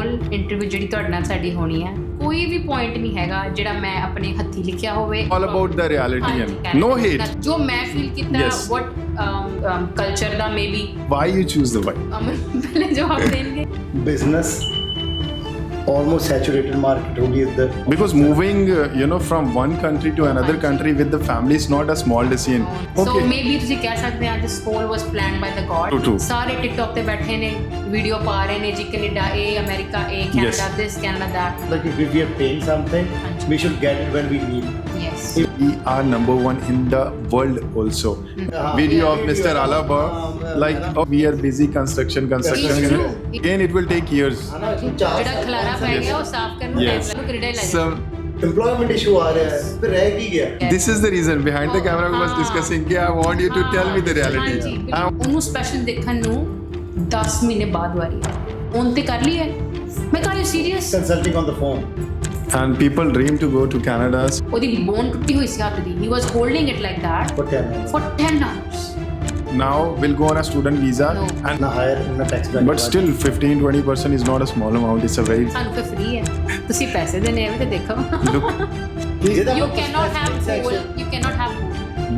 Hole interview ਜਿਹੜੀ ਤੁਹਾਡੇ ਨਾਲ ਸਾਡੀ ਹੋਣੀ ਹੈ ਕੋਈ ਵੀ ਪੁਆਇੰਟ ਨਹੀਂ ਹੈਗਾ ਜਿਹੜਾ ਮੈਂ ਆਪਣੇ ਹੱਥੀ ਲਿਖਿਆ ਹੋਵੇ all about the reality and no hate ਜੋ ਮੈਂ ਫੀਲ ਕੀਤਾ what culture the maybe why you choose Dubai ਅਮਨ ਪਹਿਲੇ ਜਵਾਬ ਦੇਣਗੇ business almost saturated market होगी इधर because moving from one country to another country with the family is not a small decision so maybe ਤੁਸੀਂ ਕਹਿ ਸਕਦੇ ਆ this whole was planned by the god ਸਾਰੇ TikTok ਤੇ ਬੈਠੇ ਨੇ ਵੀਡੀਓ ਪਾ ਰਹੇ ਨੇ ਜੀ ਕੈਨੇਡਾ ਇਹ ਅਮਰੀਕਾ ਇਹ Canada this Canada that like if we are paying something we should get it when we need yes we are number one in the world also video of Mr. Alaba like we are busy construction again it will take years ਜਿਹੜਾ ਖਲਾਰਾ ਪੈ ਗਿਆ ਉਹ ਸਾਫ਼ ਕਰਨ ਨੂੰ time ਲੱਗੂ Canada ਲੈ ਜਾਓ employment issue आ रहा है फिर रह की गया this is the reason behind the camera we was discussing कि I want you to tell me the reality ਉਹਨੂੰ ਸਪੈਸ਼ਲ ਦੇਖਣ ਨੂੰ 10 ਮਹੀਨੇ ਬਾਅਦ ਵਾਰੀ ਹੈ ਹੁਣ ਤੇ ਕਰ ਲਈ ਹੈ ਮੈਂ ਕਹਾਂ serious consulting on the phone and people dream to go to Canada ਉਹਦੀ ਬੋਨ ਟੁੱਟੀ ਹੋਈ ਸੀ ਹੱਥ ਦੀ he was holding it like that for 10 hours now will go on a student visa and na higher na tax bracket but still 15-20% is not a small amount it's a very ਸਾਨੂੰ ਤਾਂ free ਹੈ ਤੁਸੀਂ ਪੈਸੇ ਦੇਣੇ ਵੀ ਤੇ ਦੇਖੋ look you cannot have whole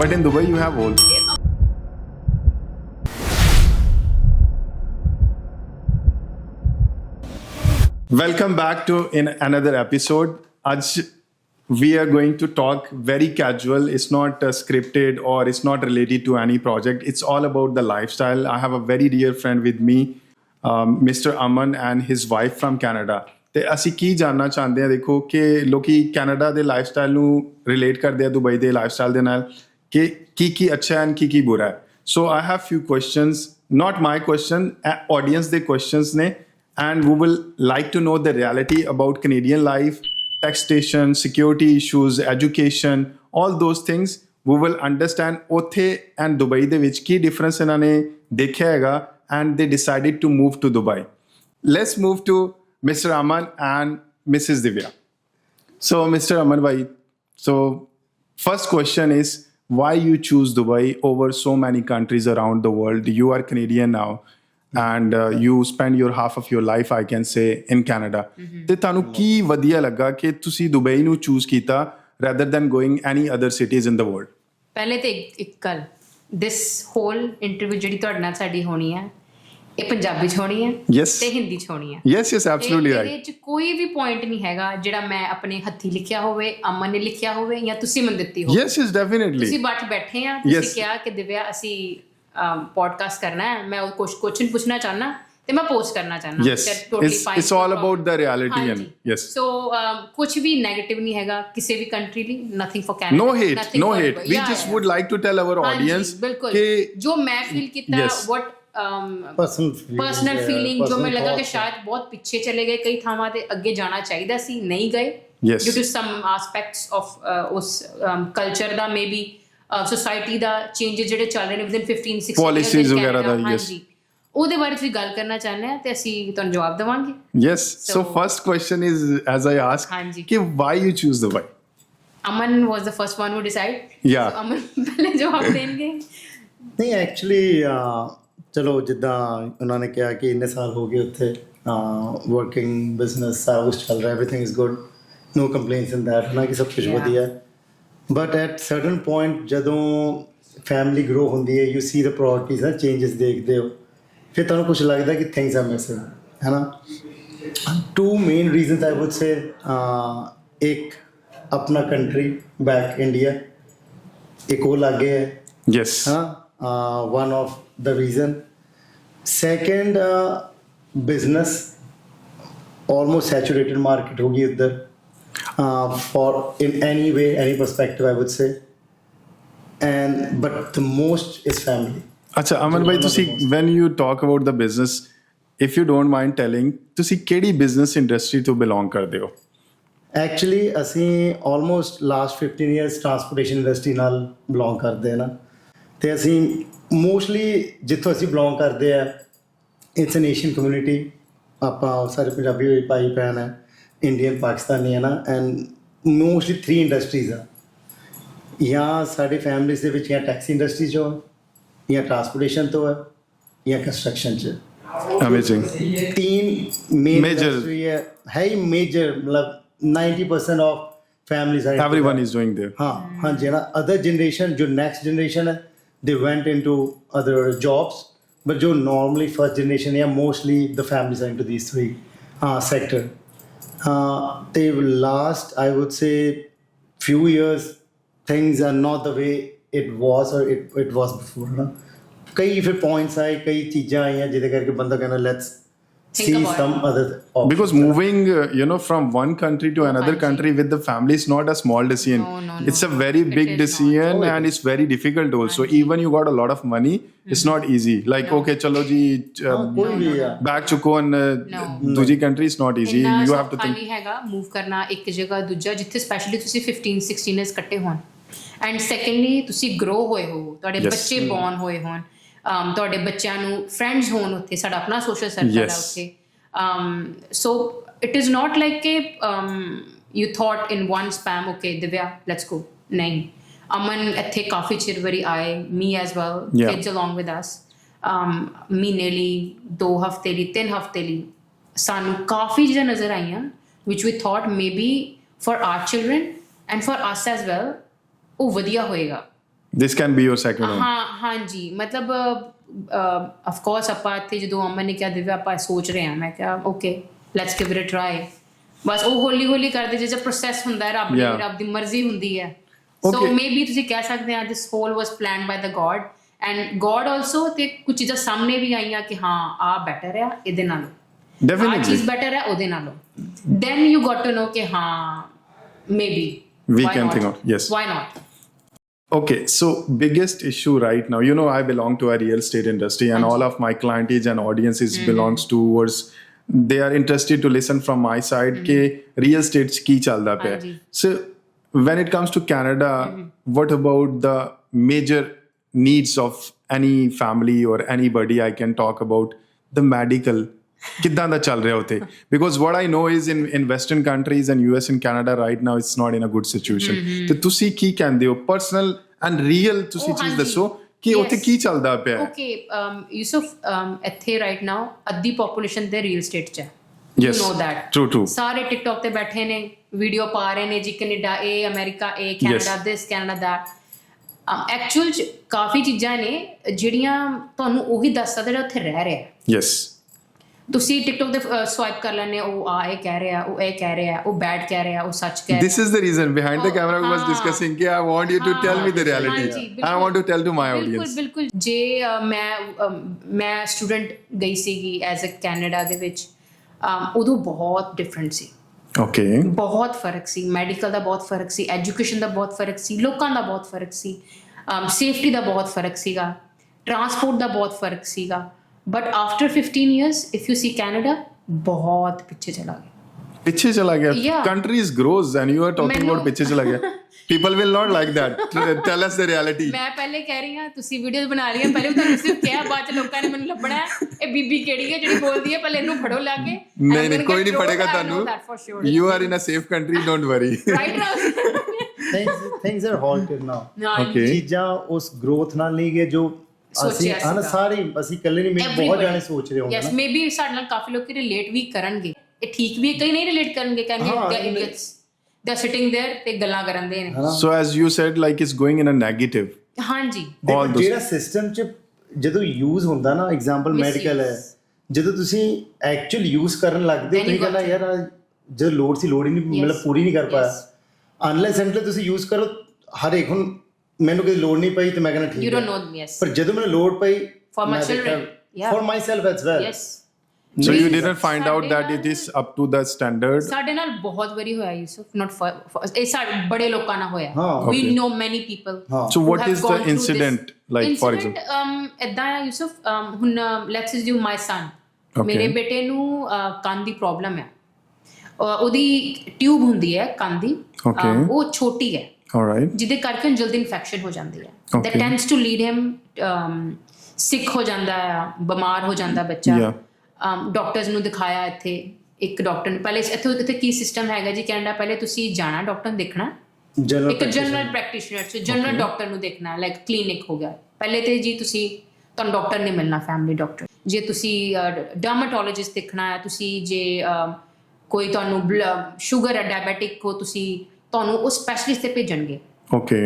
but in Dubai you have whole welcome back to in another episode Aj we are going to talk very casual it's not scripted or it's not related to any project it's all about the lifestyle I have a very dear friend with me Mr. Aman and his wife from Canada ਤੇ ਅਸੀਂ ਕੀ ਜਾਨਣਾ ਚਾਹੁੰਦੇ ਹਾਂ ਦੇਖੋ ਕਿ ਲੋਕੀ Canada ਦੇ lifestyle ਨੂੰ ਰਿਲੇਟ ਕਰਦੇ ਆ ਦੁਬਈ ਦੇ ਲਾਈਫਸਟਾਈਲ ਦੇ ਨਾਲ ਕਿ ਕੀ ਅੱਛਾ ਹੈ ਕੀ ਬੁਰਾ ਹੈ so I have few questions not my question audience ਦੇ questions ਨੇ and we will like to know the reality about Canadian life taxation, security issues, education, all those things we will understand ਉੱਥੇ and Dubai ਦੇ ਵਿੱਚ ਕੀ difference ਇਹਨਾਂ ਨੇ ਦੇਖਿਆ ਹੈਗਾ and they decided to move to Dubai. Let's move to Mr. Aman and Mrs. Divya. So Mr. Aman bhai, so first question is why you choose Dubai over so many countries around the world? You are Canadian now. and you spend your half of your life I can say in Canada ਤੇ ਤੁਹਾਨੂੰ ਕੀ ਵਧੀਆ ਲੱਗਾ ਕਿ ਤੁਸੀਂ Dubai ਨੂੰ choose ਕੀਤਾ rather than going any other cities in the world ਪਹਿਲੇ ਤੇ ਇੱਕ ਗੱਲ this whole interview ਜਿਹੜੀ ਤੁਹਾਡੇ ਨਾਲ ਸਾਡੀ ਹੋਣੀ ਹੈ ਇਹ ਪੰਜਾਬੀ ਚ ਹੋਣੀ ਹੈ ਤੇ ਹਿੰਦੀ ਚ ਹੋਣੀ ਹੈ yes absolutely right ਇਹਦੇ ਚ ਕੋਈ ਵੀ ਪੁਆਇੰਟ ਨਹੀਂ ਹੈਗਾ ਜਿਹੜਾ ਮੈਂ ਆਪਣੇ ਹੱਥੀ ਲਿਖਿਆ ਹੋਵੇ ਅਮਨ ਨੇ ਲਿਖਿਆ ਹੋਵੇ ਜਾਂ ਤੁਸੀਂ ਮੈਨੂੰ ਦਿੱਤੀ ਹੋਵੇ yes definitely ਤੁਸੀਂ ਬੈਠੇ ਆ ਤੁਸੀਂ ਕਿਹਾ ਕਿ ਦਿਵਿਆ ਅਸੀਂ ਪੋਡਕਾਸਟ ਕਰਨਾ ਹੈ ਮੈਂ ਕੁਐਸਚਨ ਪੁੱਛਣਾ ਚਾਹਨਾ ਤੇ ਮੈਂ ਪੋਸਟ ਕਰਨਾ ਚਾਹਨਾ yes it's all about the reality and yes so ਕੁਝ ਵੀ 네ਗੇਟਿਵ ਨਹੀਂ ਹੈਗਾ ਕਿਸੇ ਵੀ ਕੰਟਰੀ ਲਈ nothing for Canada no hate we just would like to tell our audience ਕਿ ਜੋ ਮੈਂ ਫੀਲ ਕੀਤਾ what personal feeling ਜੋ ਮੈਨੂੰ ਲੱਗਾ ਕਿ ਸ਼ਾਇਦ ਬਹੁਤ ਪਿੱਛੇ ਚਲੇ ਗਏ ਕਈ ਥਾਵਾਂ ਤੇ ਅੱਗੇ ਜਾਣਾ ਚਾਹੀਦਾ ਸੀ ਨਹੀਂ ਗਏ due to some aspects of ਉਸ culture ਦਾ maybe ਸੋਸਾਇਟੀ ਦਾ ਚੇਂਜਸ ਜਿਹੜੇ ਚੱਲ ਰਹੇ ਨੇ ਵਿਦਿਨ 15-16 ਪਾਲਿਸੀਜ਼ ਵਗੈਰਾ ਦਾ ਯੈਸ ਉਹਦੇ ਬਾਰੇ ਤੁਸੀਂ ਗੱਲ ਕਰਨਾ ਚਾਹੁੰਦੇ ਆ ਤੇ ਅਸੀਂ ਤੁਹਾਨੂੰ ਜਵਾਬ ਦੇਵਾਂਗੇ yes so first question is as I ask ਕਿ why you choose Dubai Aman was the first one who decided ਯਾ ਅਮਨ ਪਹਿਲੇ ਜਵਾਬ ਦੇਣਗੇ ਨਹੀਂ ਐਕਚੁਅਲੀ ਚਲੋ ਜਿੱਦਾਂ ਉਹਨਾਂ ਨੇ ਕਿਹਾ ਕਿ ਇੰਨੇ ਸਾਲ ਹੋ ਗਏ ਉੱਥੇ ਵਰਕਿੰਗ ਬਿਜ਼ਨਸ ਸਾਰਾ ਕੁਛ ਚੱਲ ਰਿਹਾ everything is good no complaints in that ਨਾ ਕਿ ਸਭ ਕੁਝ ਵਧੀਆ ਬਟ ਐਟ ਸਰਟਨ ਪੁਆਇੰਟ ਜਦੋਂ ਫੈਮਿਲੀ ਗਰੋ ਹੁੰਦੀ ਹੈ ਯੂ ਸੀ ਦ ਪ੍ਰਾਇਰਟੀਜ਼ ਨਾ ਚੇਂਜਸ ਦੇਖਦੇ ਹੋ ਫਿਰ ਤੁਹਾਨੂੰ ਕੁਝ ਲੱਗਦਾ ਕਿ ਥਿੰਗਸ ਆਰ ਮਿਸਿੰਗ ਹੈ ਨਾ two main reasons I would say ਇੱਕ ਆਪਣਾ ਕੰਟਰੀ ਬੈਕ ਇੰਡੀਆ ਇੱਕ ਉਹ ਲਾਗੇ ਹੈ ਯੈਸ ਹਾਂ one of the reason second business almost saturated market ਹੋ ਗਈ ਉੱਧਰ for in any way any perspective I would say but the most is family acha Aman bhai tusi when you talk about the business if you don't mind telling tusi kedi business industry to belong ਕਰਦੇ ਹੋ actually ਅਸੀਂ almost last 15 years transportation industry ਨਾਲ belong ਕਰਦੇ ਹਾਂ ਨਾ ਤੇ ਅਸੀਂ mostly ਜਿੱਥੋਂ ਅਸੀਂ belong ਕਰਦੇ ਆ it's an Asian community ਆਪਾਂ ਸਾਰੇ ਪੰਜਾਬੀ ਭਾਈ ਭੈਣ ਹੈ ਇੰਡੀਅਨ ਪਾਕਿਸਤਾਨੀ ਹੈ ਨਾ ਐਂਡ ਮੋਸਟਲੀ 3 ਇੰਡਸਟਰੀਜ਼ ਆ ਜਾਂ ਸਾਡੀ ਫੈਮਿਲੀਜ਼ ਦੇ ਵਿੱਚ ਜਾਂ ਟੈਕਸੀ ਇੰਡਸਟਰੀ 'ਚੋਂ ਜਾਂ ਟਰਾਂਸਪੋਰਟੇਸ਼ਨ ਤੋਂ ਹੈ ਜਾਂ ਕੰਸਟਰਕਸ਼ਨ 'ਚ ਅਮੇਜ਼ਿੰਗ 3 मेन Major. इंडस्ट्री है ही मेजर, मतलब 90% of families are Everyone is doing there. हाँ जी ना. अदर जनरेशन, जो नेक्स्ट जनरेशन है, they went into other jobs, but जो नॉर्मली फर्स्ट जनरेशन या mostly the families are into these three sector. they last, I would say, few years things are not the way it was or it was before ना. कई फिर points आए, कई चीज़ें आई हैं जिहदे करके बंदा कहना let's Think see about some other options. Because moving, from one country to another country with the family is not a small decision. No, It's a very It big is decision not. and it's very difficult also. Even you got a lot of money, it's not easy. Like, okay, chalo ji, कोई भी है. back चुको and दूसरी country is not easy. ਇੰਨਾ You have to ਸੌਖਾ think. ਨਹੀਂ ਹੈਗਾ move ਕਰਨਾ ਇੱਕ ਜਗ੍ਹਾ ਦੂਜਾ, ਜਿੱਥੇ ਸਪੈਸ਼ਲੀ ਤੁਸੀਂ 15-16 ਇਅਰਸ ਇਕੱਠੇ ਹੋਣ, ਐਂਡ ਸੈਕੰਡਲੀ ਤੁਸੀਂ ਗਰੋ ਹੋਏ ਹੋ, ਤੁਹਾਡੇ Yes. ਬੱਚੇ ਬੌਰਨ ਹੋਏ ਹੋਣ, ਤੁਹਾਡੇ ਬੱਚਿਆਂ ਨੂੰ ਫਰੈਂਡਸ ਹੋਣ ਉੱਥੇ, ਸਾਡਾ ਆਪਣਾ ਸੋਸ਼ਲ ਸਰਕਲ ਹੈ Yes. ਉੱਥੇ. So it is not like you thought in one spam, okay Divya let's go. ਨਹੀਂ, ਅਮਨ ਇੱਥੇ ਕਾਫੀ ਚਿਰ ਵਾਰੀ ਆਏ, me as well, Yeah. kids along with us, ਮਹੀਨੇ ਲਈ, 2 ਹਫ਼ਤੇ ਲਈ, 3 ਹਫ਼ਤੇ ਲਈ ਸਾਨੂੰ ਕਾਫੀ ਚੀਜ਼ਾਂ ਨਜ਼ਰ ਆਈਆਂ which we thought maybe for our children and for us as well ਉਹ ਵਧੀਆ ਹੋਏਗਾ. This can be your second home. ਹਾਂਜੀ, ਮਤਲਬ ਆਫ ਕੋਰਸ ਆਪਾਂ ਇੱਥੇ ਜਦੋਂ ਅਮਨ ਨੇ ਕਿਹਾ ਦਿਵਿਆ ਆਪਾਂ ਸੋਚ ਰਹੇ ਹਾਂ, ਮੈਂ ਕਿਹਾ okay let's give it a try. ਬਸ ਉਹ ਹੌਲੀ ਹੌਲੀ ਕਰਦੇ ਜਿਹਾ ਪ੍ਰੋਸੈਸ ਹੁੰਦਾ ਹੈ, ਰੱਬ ਦੀ ਮਰਜ਼ੀ ਹੁੰਦੀ ਹੈ. ਸੋ ਮੇਬੀ ਤੁਸੀਂ ਕਹਿ ਸਕਦੇ ਆ this whole was planned by the God, and God also. ਤੇ ਕੁਝ ਚੀਜ਼ਾਂ ਸਾਹਮਣੇ ਵੀ ਆਈਆਂ ਕਿ ਹਾਂ ਆ ਬੈਟਰ ਆ ਇਹਦੇ ਨਾਲੋਂ, ਆ Definitely. ਚੀਜ਼ ਬੈਟਰ ਹੈ ਉਹਦੇ ਨਾਲੋਂ. Then you got to know ਕਿ ਹਾਂ maybe We can think of, yes. why not. Okay, so biggest issue right now, I belong to a real estate industry and all of my clientage and audiences belongs towards, they are interested to listen from my side ke real estate ki chalda pe. Hanji. So when it comes to Canada, what about the major needs of any family or anybody? I can talk about the medical. ਕਿੱਦਾਂ ਦਾ ਚੱਲ ਰਿਹਾ ਉੱਥੇ? Because what I know is in Western countries and US and Canada right now it's not in a good situation. ਤੇ ਤੁਸੀਂ ਕੀ ਕਹਿੰਦੇ ਹੋ personal and real ਤੁਸੀਂ ਚੀਜ਼ ਦੱਸੋ ਕਿ ਉੱਥੇ ਕੀ ਚੱਲਦਾ ਪਿਆ? ਓਕੇ ਯੂਸਫ, ਇੱਥੇ ਰਾਈਟ ਨਾਓ ਅੱਧੀ ਪੋਪੂਲੇਸ਼ਨ ਤੇ ਰੀਅਲ ਸਟੇਟ 'ਚ ਹੈ. Yes, You know that. true. ਸਾਰੇ ਟਿਕਟੌਕ ਤੇ ਬੈਠੇ ਨੇ, ਵੀਡੀਓ ਪਾ ਰਹੇ ਨੇ ਜੀ, ਕੈਨੇਡਾ ਇਹ, ਅਮਰੀਕਾ ਇਹ, Canada this, Canada that. Actual 'ਚ ਕਾਫੀ ਚੀਜ਼ਾਂ ਨੇ ਜਿਹੜੀਆਂ ਤੁਹਾਨੂੰ ਉਹੀ ਦੱਸ ਸਕਦਾ ਜਿਹੜਾ ਉੱਥੇ ਰਹਿ ਰਿਹਾ. Yes. ਤੁਸੀਂ ਟਿਕਟੌਕ ਤੇ ਸਵਾਈਪ ਕਰ ਲੈਂਦੇ, ਉਹ ਆ ਇਹ ਕਹਿ ਰਿਹਾ, ਉਹ ਇਹ ਕਹਿ ਰਿਹਾ, ਉਹ ਬੈਡ ਕਹਿ ਰਿਹਾ, ਉਹ ਸੱਚ ਕਹਿ ਰਿਹਾ. This is the reason behind the camera we was discussing कि I want you to tell me the reality. I want to tell to my audience. ਬਿਲਕੁਲ. ਜੇ ਮੈਂ ਸਟੂਡੈਂਟ ਗਈ ਸੀਗੀ ਐਜ਼ ਅ ਕੈਨੇਡਾ ਦੇ ਵਿੱਚ, ਉਦੋਂ ਬਹੁਤ ਡਿਫਰੈਂਟ ਸੀ. Okay. ਬਹੁਤ ਫਰਕ ਸੀ, ਮੈਡੀਕਲ ਦਾ ਬਹੁਤ ਫਰਕ ਸੀ, ਐਜੂਕੇਸ਼ਨ ਦਾ ਬਹੁਤ ਫਰਕ ਸੀ, ਲੋਕਾਂ ਦਾ ਬਹੁਤ ਫਰਕ ਸੀ, ਸੇਫਟੀ ਦਾ ਬਹੁਤ ਫਰਕ ਸੀਗਾ, ਟਰਾਂਸਪੋਰਟ ਦਾ ਬਹੁਤ ਫਰਕ ਸੀਗਾ. But after 15 years if you see Canada ਬਹੁਤ ਪਿੱਛੇ ਚਲਾ ਗਿਆ. ਪਿੱਛੇ ਚਲਾ ਗਿਆ? Yeah. Countries grows and you are talking about ਪਿੱਛੇ ਚਲਾ ਗਿਆ. People will not like that. Tell us the reality. ਮੈਂ ਪਹਿਲੇ ਕਹਿ ਰਹੀ ਹਾਂ, ਤੁਸੀਂ ਵੀਡੀਓਜ਼ ਬਣਾ ਰਹੀ ਹਾਂ, ਪਹਿਲੇ ਤੁਹਾਨੂੰ ਸਿਰਫ ਕਿਹਾ, ਬਾਅਦ ਚ ਲੋਕਾਂ ਨੇ ਮੈਨੂੰ ਲੱਭਣਾ ਹੈ ਇਹ ਬੀਬੀ ਕਿਹੜੀ ਹੈ ਜਿਹੜੀ ਬੋਲਦੀ ਹੈ, ਪਹਿਲੇ ਇਹਨੂੰ ਫੜੋ ਲਾ ਕੇ. ਨਹੀਂ ਕੋਈ ਨਹੀਂ ਫੜੇਗਾ ਤੁਹਾਨੂੰ. You are in a safe country, don't worry. Right now. things are halted now. Okay. ਚੀਜ਼ਾਂ ਉਸ growth ਨਾਲ ਨਹੀਂ ਗਏ ਜੋ ਅਸੀਂ ਸਾਰੇ ਅਸੀਂ ਇਕੱਲੇ ਨਹੀਂ, ਮੇਰੇ ਬਹੁਤ ਜਾਣੇ ਸੋਚ ਰਹੇ ਹੋਣਗੇ. ਯੈਸ, ਮੇਬੀ ਸਾਡੇ ਨਾਲ ਕਾਫੀ ਲੋਕ ਰਿਲੇਟ ਵੀ ਕਰਨਗੇ. ਇਹ ਠੀਕ ਵੀ ਹੈ, ਕਈ ਨਹੀਂ ਰਿਲੇਟ ਕਰਨਗੇ, ਕਹਿੰਦੇ idiots they are sitting there ਤੇ ਗੱਲਾਂ ਕਰਦੇ ਨੇ. So as you said, like it's going in a negative. ਹਾਂਜੀ. ਜਿਹੜਾ ਸਿਸਟਮ ਚ ਜਦੋਂ ਯੂਜ਼ ਹੁੰਦਾ ਨਾ, ਐਗਜ਼ਾਮਪਲ ਮੈਡੀਕਲ ਹੈ, ਜਦੋਂ ਤੁਸੀਂ ਐਕਚੁਅਲ ਯੂਜ਼ ਕਰਨ ਲੱਗਦੇ ਹੋ ਤੁਸੀਂ ਕਹਿੰਦਾ ਯਾਰ ਜਦੋਂ ਲੋੜ ਸੀ ਲੋੜ ਹੀ ਨਹੀਂ, ਮਤਲਬ ਪੂਰੀ ਨਹੀਂ ਕਰ ਪਾਇਆ. ਅਨਲੈਸ ਐਂਡ ਤੁਸੀਂ ਯੂਜ਼ ਕਰੋ ਹਰ ਇੱਕ. ਹੁਣ ਮੈਨੂੰ ਕੋਈ ਲੋੜ ਨਹੀਂ ਪਈ ਤੇ ਮੈਂ ਕਹਿੰਦਾ ਠੀਕ ਹੈ, You don't know, yes. ਪਰ ਜਦੋਂ ਮੈਨੂੰ ਲੋੜ ਪਈ For my children, yeah. for myself as well. Yes. So you didn't find out that it is up to the standard? ਸਾਡੇ ਨਾਲ ਬਹੁਤ ਵਾਰੀ ਹੋਇਆ ਯੂਸਫ, not ਇਹ ਸਾਡੇ ਬੜੇ ਲੋਕਾਂ ਨਾਲ ਹੋਇਆ. We Okay. know many people. So what is the incident like, for example? ਏਦਾਂ ਆ ਯੂਸਫ, ਹੁਣ ਲੈਟਸ ਅਸਿਊਮ ਮਾਈ ਸਨ, ਮੇਰੇ ਬੇਟੇ ਨੂੰ ਕੰਨ ਦੀ ਪ੍ਰੋਬਲਮ ਹੈ. ਉਹਦੀ ਟਿਊਬ ਹੁੰਦੀ ਹੈ ਕੰਨ ਦੀ, ਉਹ ਛੋਟੀ ਹੈ. Alright. ਜਿਹਦੇ ਕਰਕੇ ਜਲਦੀ ਇਨਫੈਕਸ਼ਨ ਹੋ ਜਾਂਦੀ ਹੈ. that tends to lead him sick ਹੋ ਜਾਂਦਾ ਹੈ, ਬਿਮਾਰ ਹੋ ਜਾਂਦਾ ਬੱਚਾ. ਡਾਕਟਰਸ ਨੂੰ ਦਿਖਾਇਆ ਇੱਥੇ, ਇੱਕ ਡਾਕਟਰ ਨੂੰ ਪਹਿਲੇ ਇੱਥੇ ਕੀ ਸਿਸਟਮ ਹੈਗਾ ਜੀ ਕੈਨੇਡਾ, ਪਹਿਲੇ ਤੁਸੀਂ ਜਾਣਾ ਡਾਕਟਰ ਨੂੰ ਦੇਖਣਾ, ਇੱਕ ਜਨਰਲ ਪ੍ਰੈਕਟੀਸ਼ਨਰ ਚ ਜਨਰਲ ਡਾਕਟਰ ਨੂੰ ਦੇਖਣਾ, ਲਾਈਕ ਕਲੀਨਿਕ ਹੋ ਗਿਆ. ਪਹਿਲੇ ਤੇ ਜੀ ਤੁਹਾਨੂੰ ਡਾਕਟਰ ਨਹੀਂ ਮਿਲਣਾ, ਫੈਮਿਲੀ ਡਾਕਟਰ. ਜੇ ਤੁਸੀਂ ਡਰਮਾਟੋਲੋਜਿਸਟ ਦੇਖਣਾ ਹੈ, ਤੁਸੀਂ ਜੇ ਕੋਈ ਤੁਹਾਨੂੰ ਸ਼ੂਗਰ ਹੈ, ਡਾਇਬੈਟਿਕ ਹੋ ਤੁਸੀਂ, ਤੁਹਾਨੂੰ ਉਹ ਸਪੈਸ਼ਲਿਸਟ ਤੇ ਭੇਜਣਗੇ। ਓਕੇ।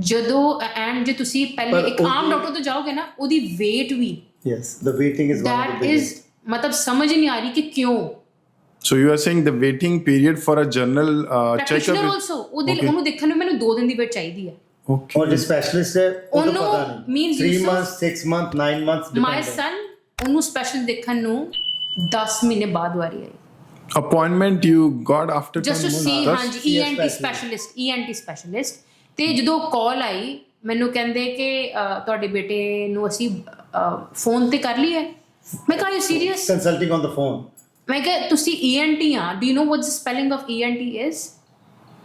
ਜਦੋਂ ਐਂਡ ਜੇ ਤੁਸੀਂ ਪਹਿਲੇ ਇੱਕ ਆਮ ਡਾਕਟਰ ਤੋਂ ਜਾਓਗੇ ਨਾ, ਉਹਦੀ ਵੇਟ ਵੀ yes the waiting is one of the biggest, ਮਤਲਬ ਸਮਝ ਨਹੀਂ ਆ ਰਹੀ ਕਿ ਕਿਉਂ। So you are saying the waiting period for a general practitioner checkup? Also ਉਹਨੂੰ ਦੇਖਣ ਨੂੰ ਮੈਨੂੰ 2 ਦਿਨ ਦੀ ਵੇਟ ਚਾਹੀਦੀ ਹੈ। Okay. ਔਰ ਜੋ ਸਪੈਸ਼ਲਿਸਟ ਹੈ ਉਹਨੂੰ ਉਹਨੂੰ ਪਤਾ ਨਹੀਂ means 3 Yusuf, months 6 months 9 months ਮਾਈ ਸਨ ਉਹਨੂੰ ਸਪੈਸ਼ਲ ਦੇਖਣ ਨੂੰ 10 ਮਹੀਨੇ ਬਾਅਦ ਵਾਰੀ ਆਈ, Appointment you got after just to 10 ਸੀ। months? ਹਾਂਜੀ, ENT ਸਪੈਸ਼ਲਿਸਟ। ਤੇ ਜਦੋਂ ਕਾਲ ਆਈ ਮੈਨੂੰ ਕਹਿੰਦੇ ਕਿ ਤੁਹਾਡੇ ਬੇਟੇ ਨੂੰ ਅਸੀਂ ਫੋਨ ਤੇ ਕਰ ਲਈ ਹੈ। ਮੈਂ ਕਿਹਾ you serious? Consulting on the phone. ਮੈਂ ਕਿਹਾ ਤੁਸੀਂ ENT ਆ, do you know what the spelling of ENT is?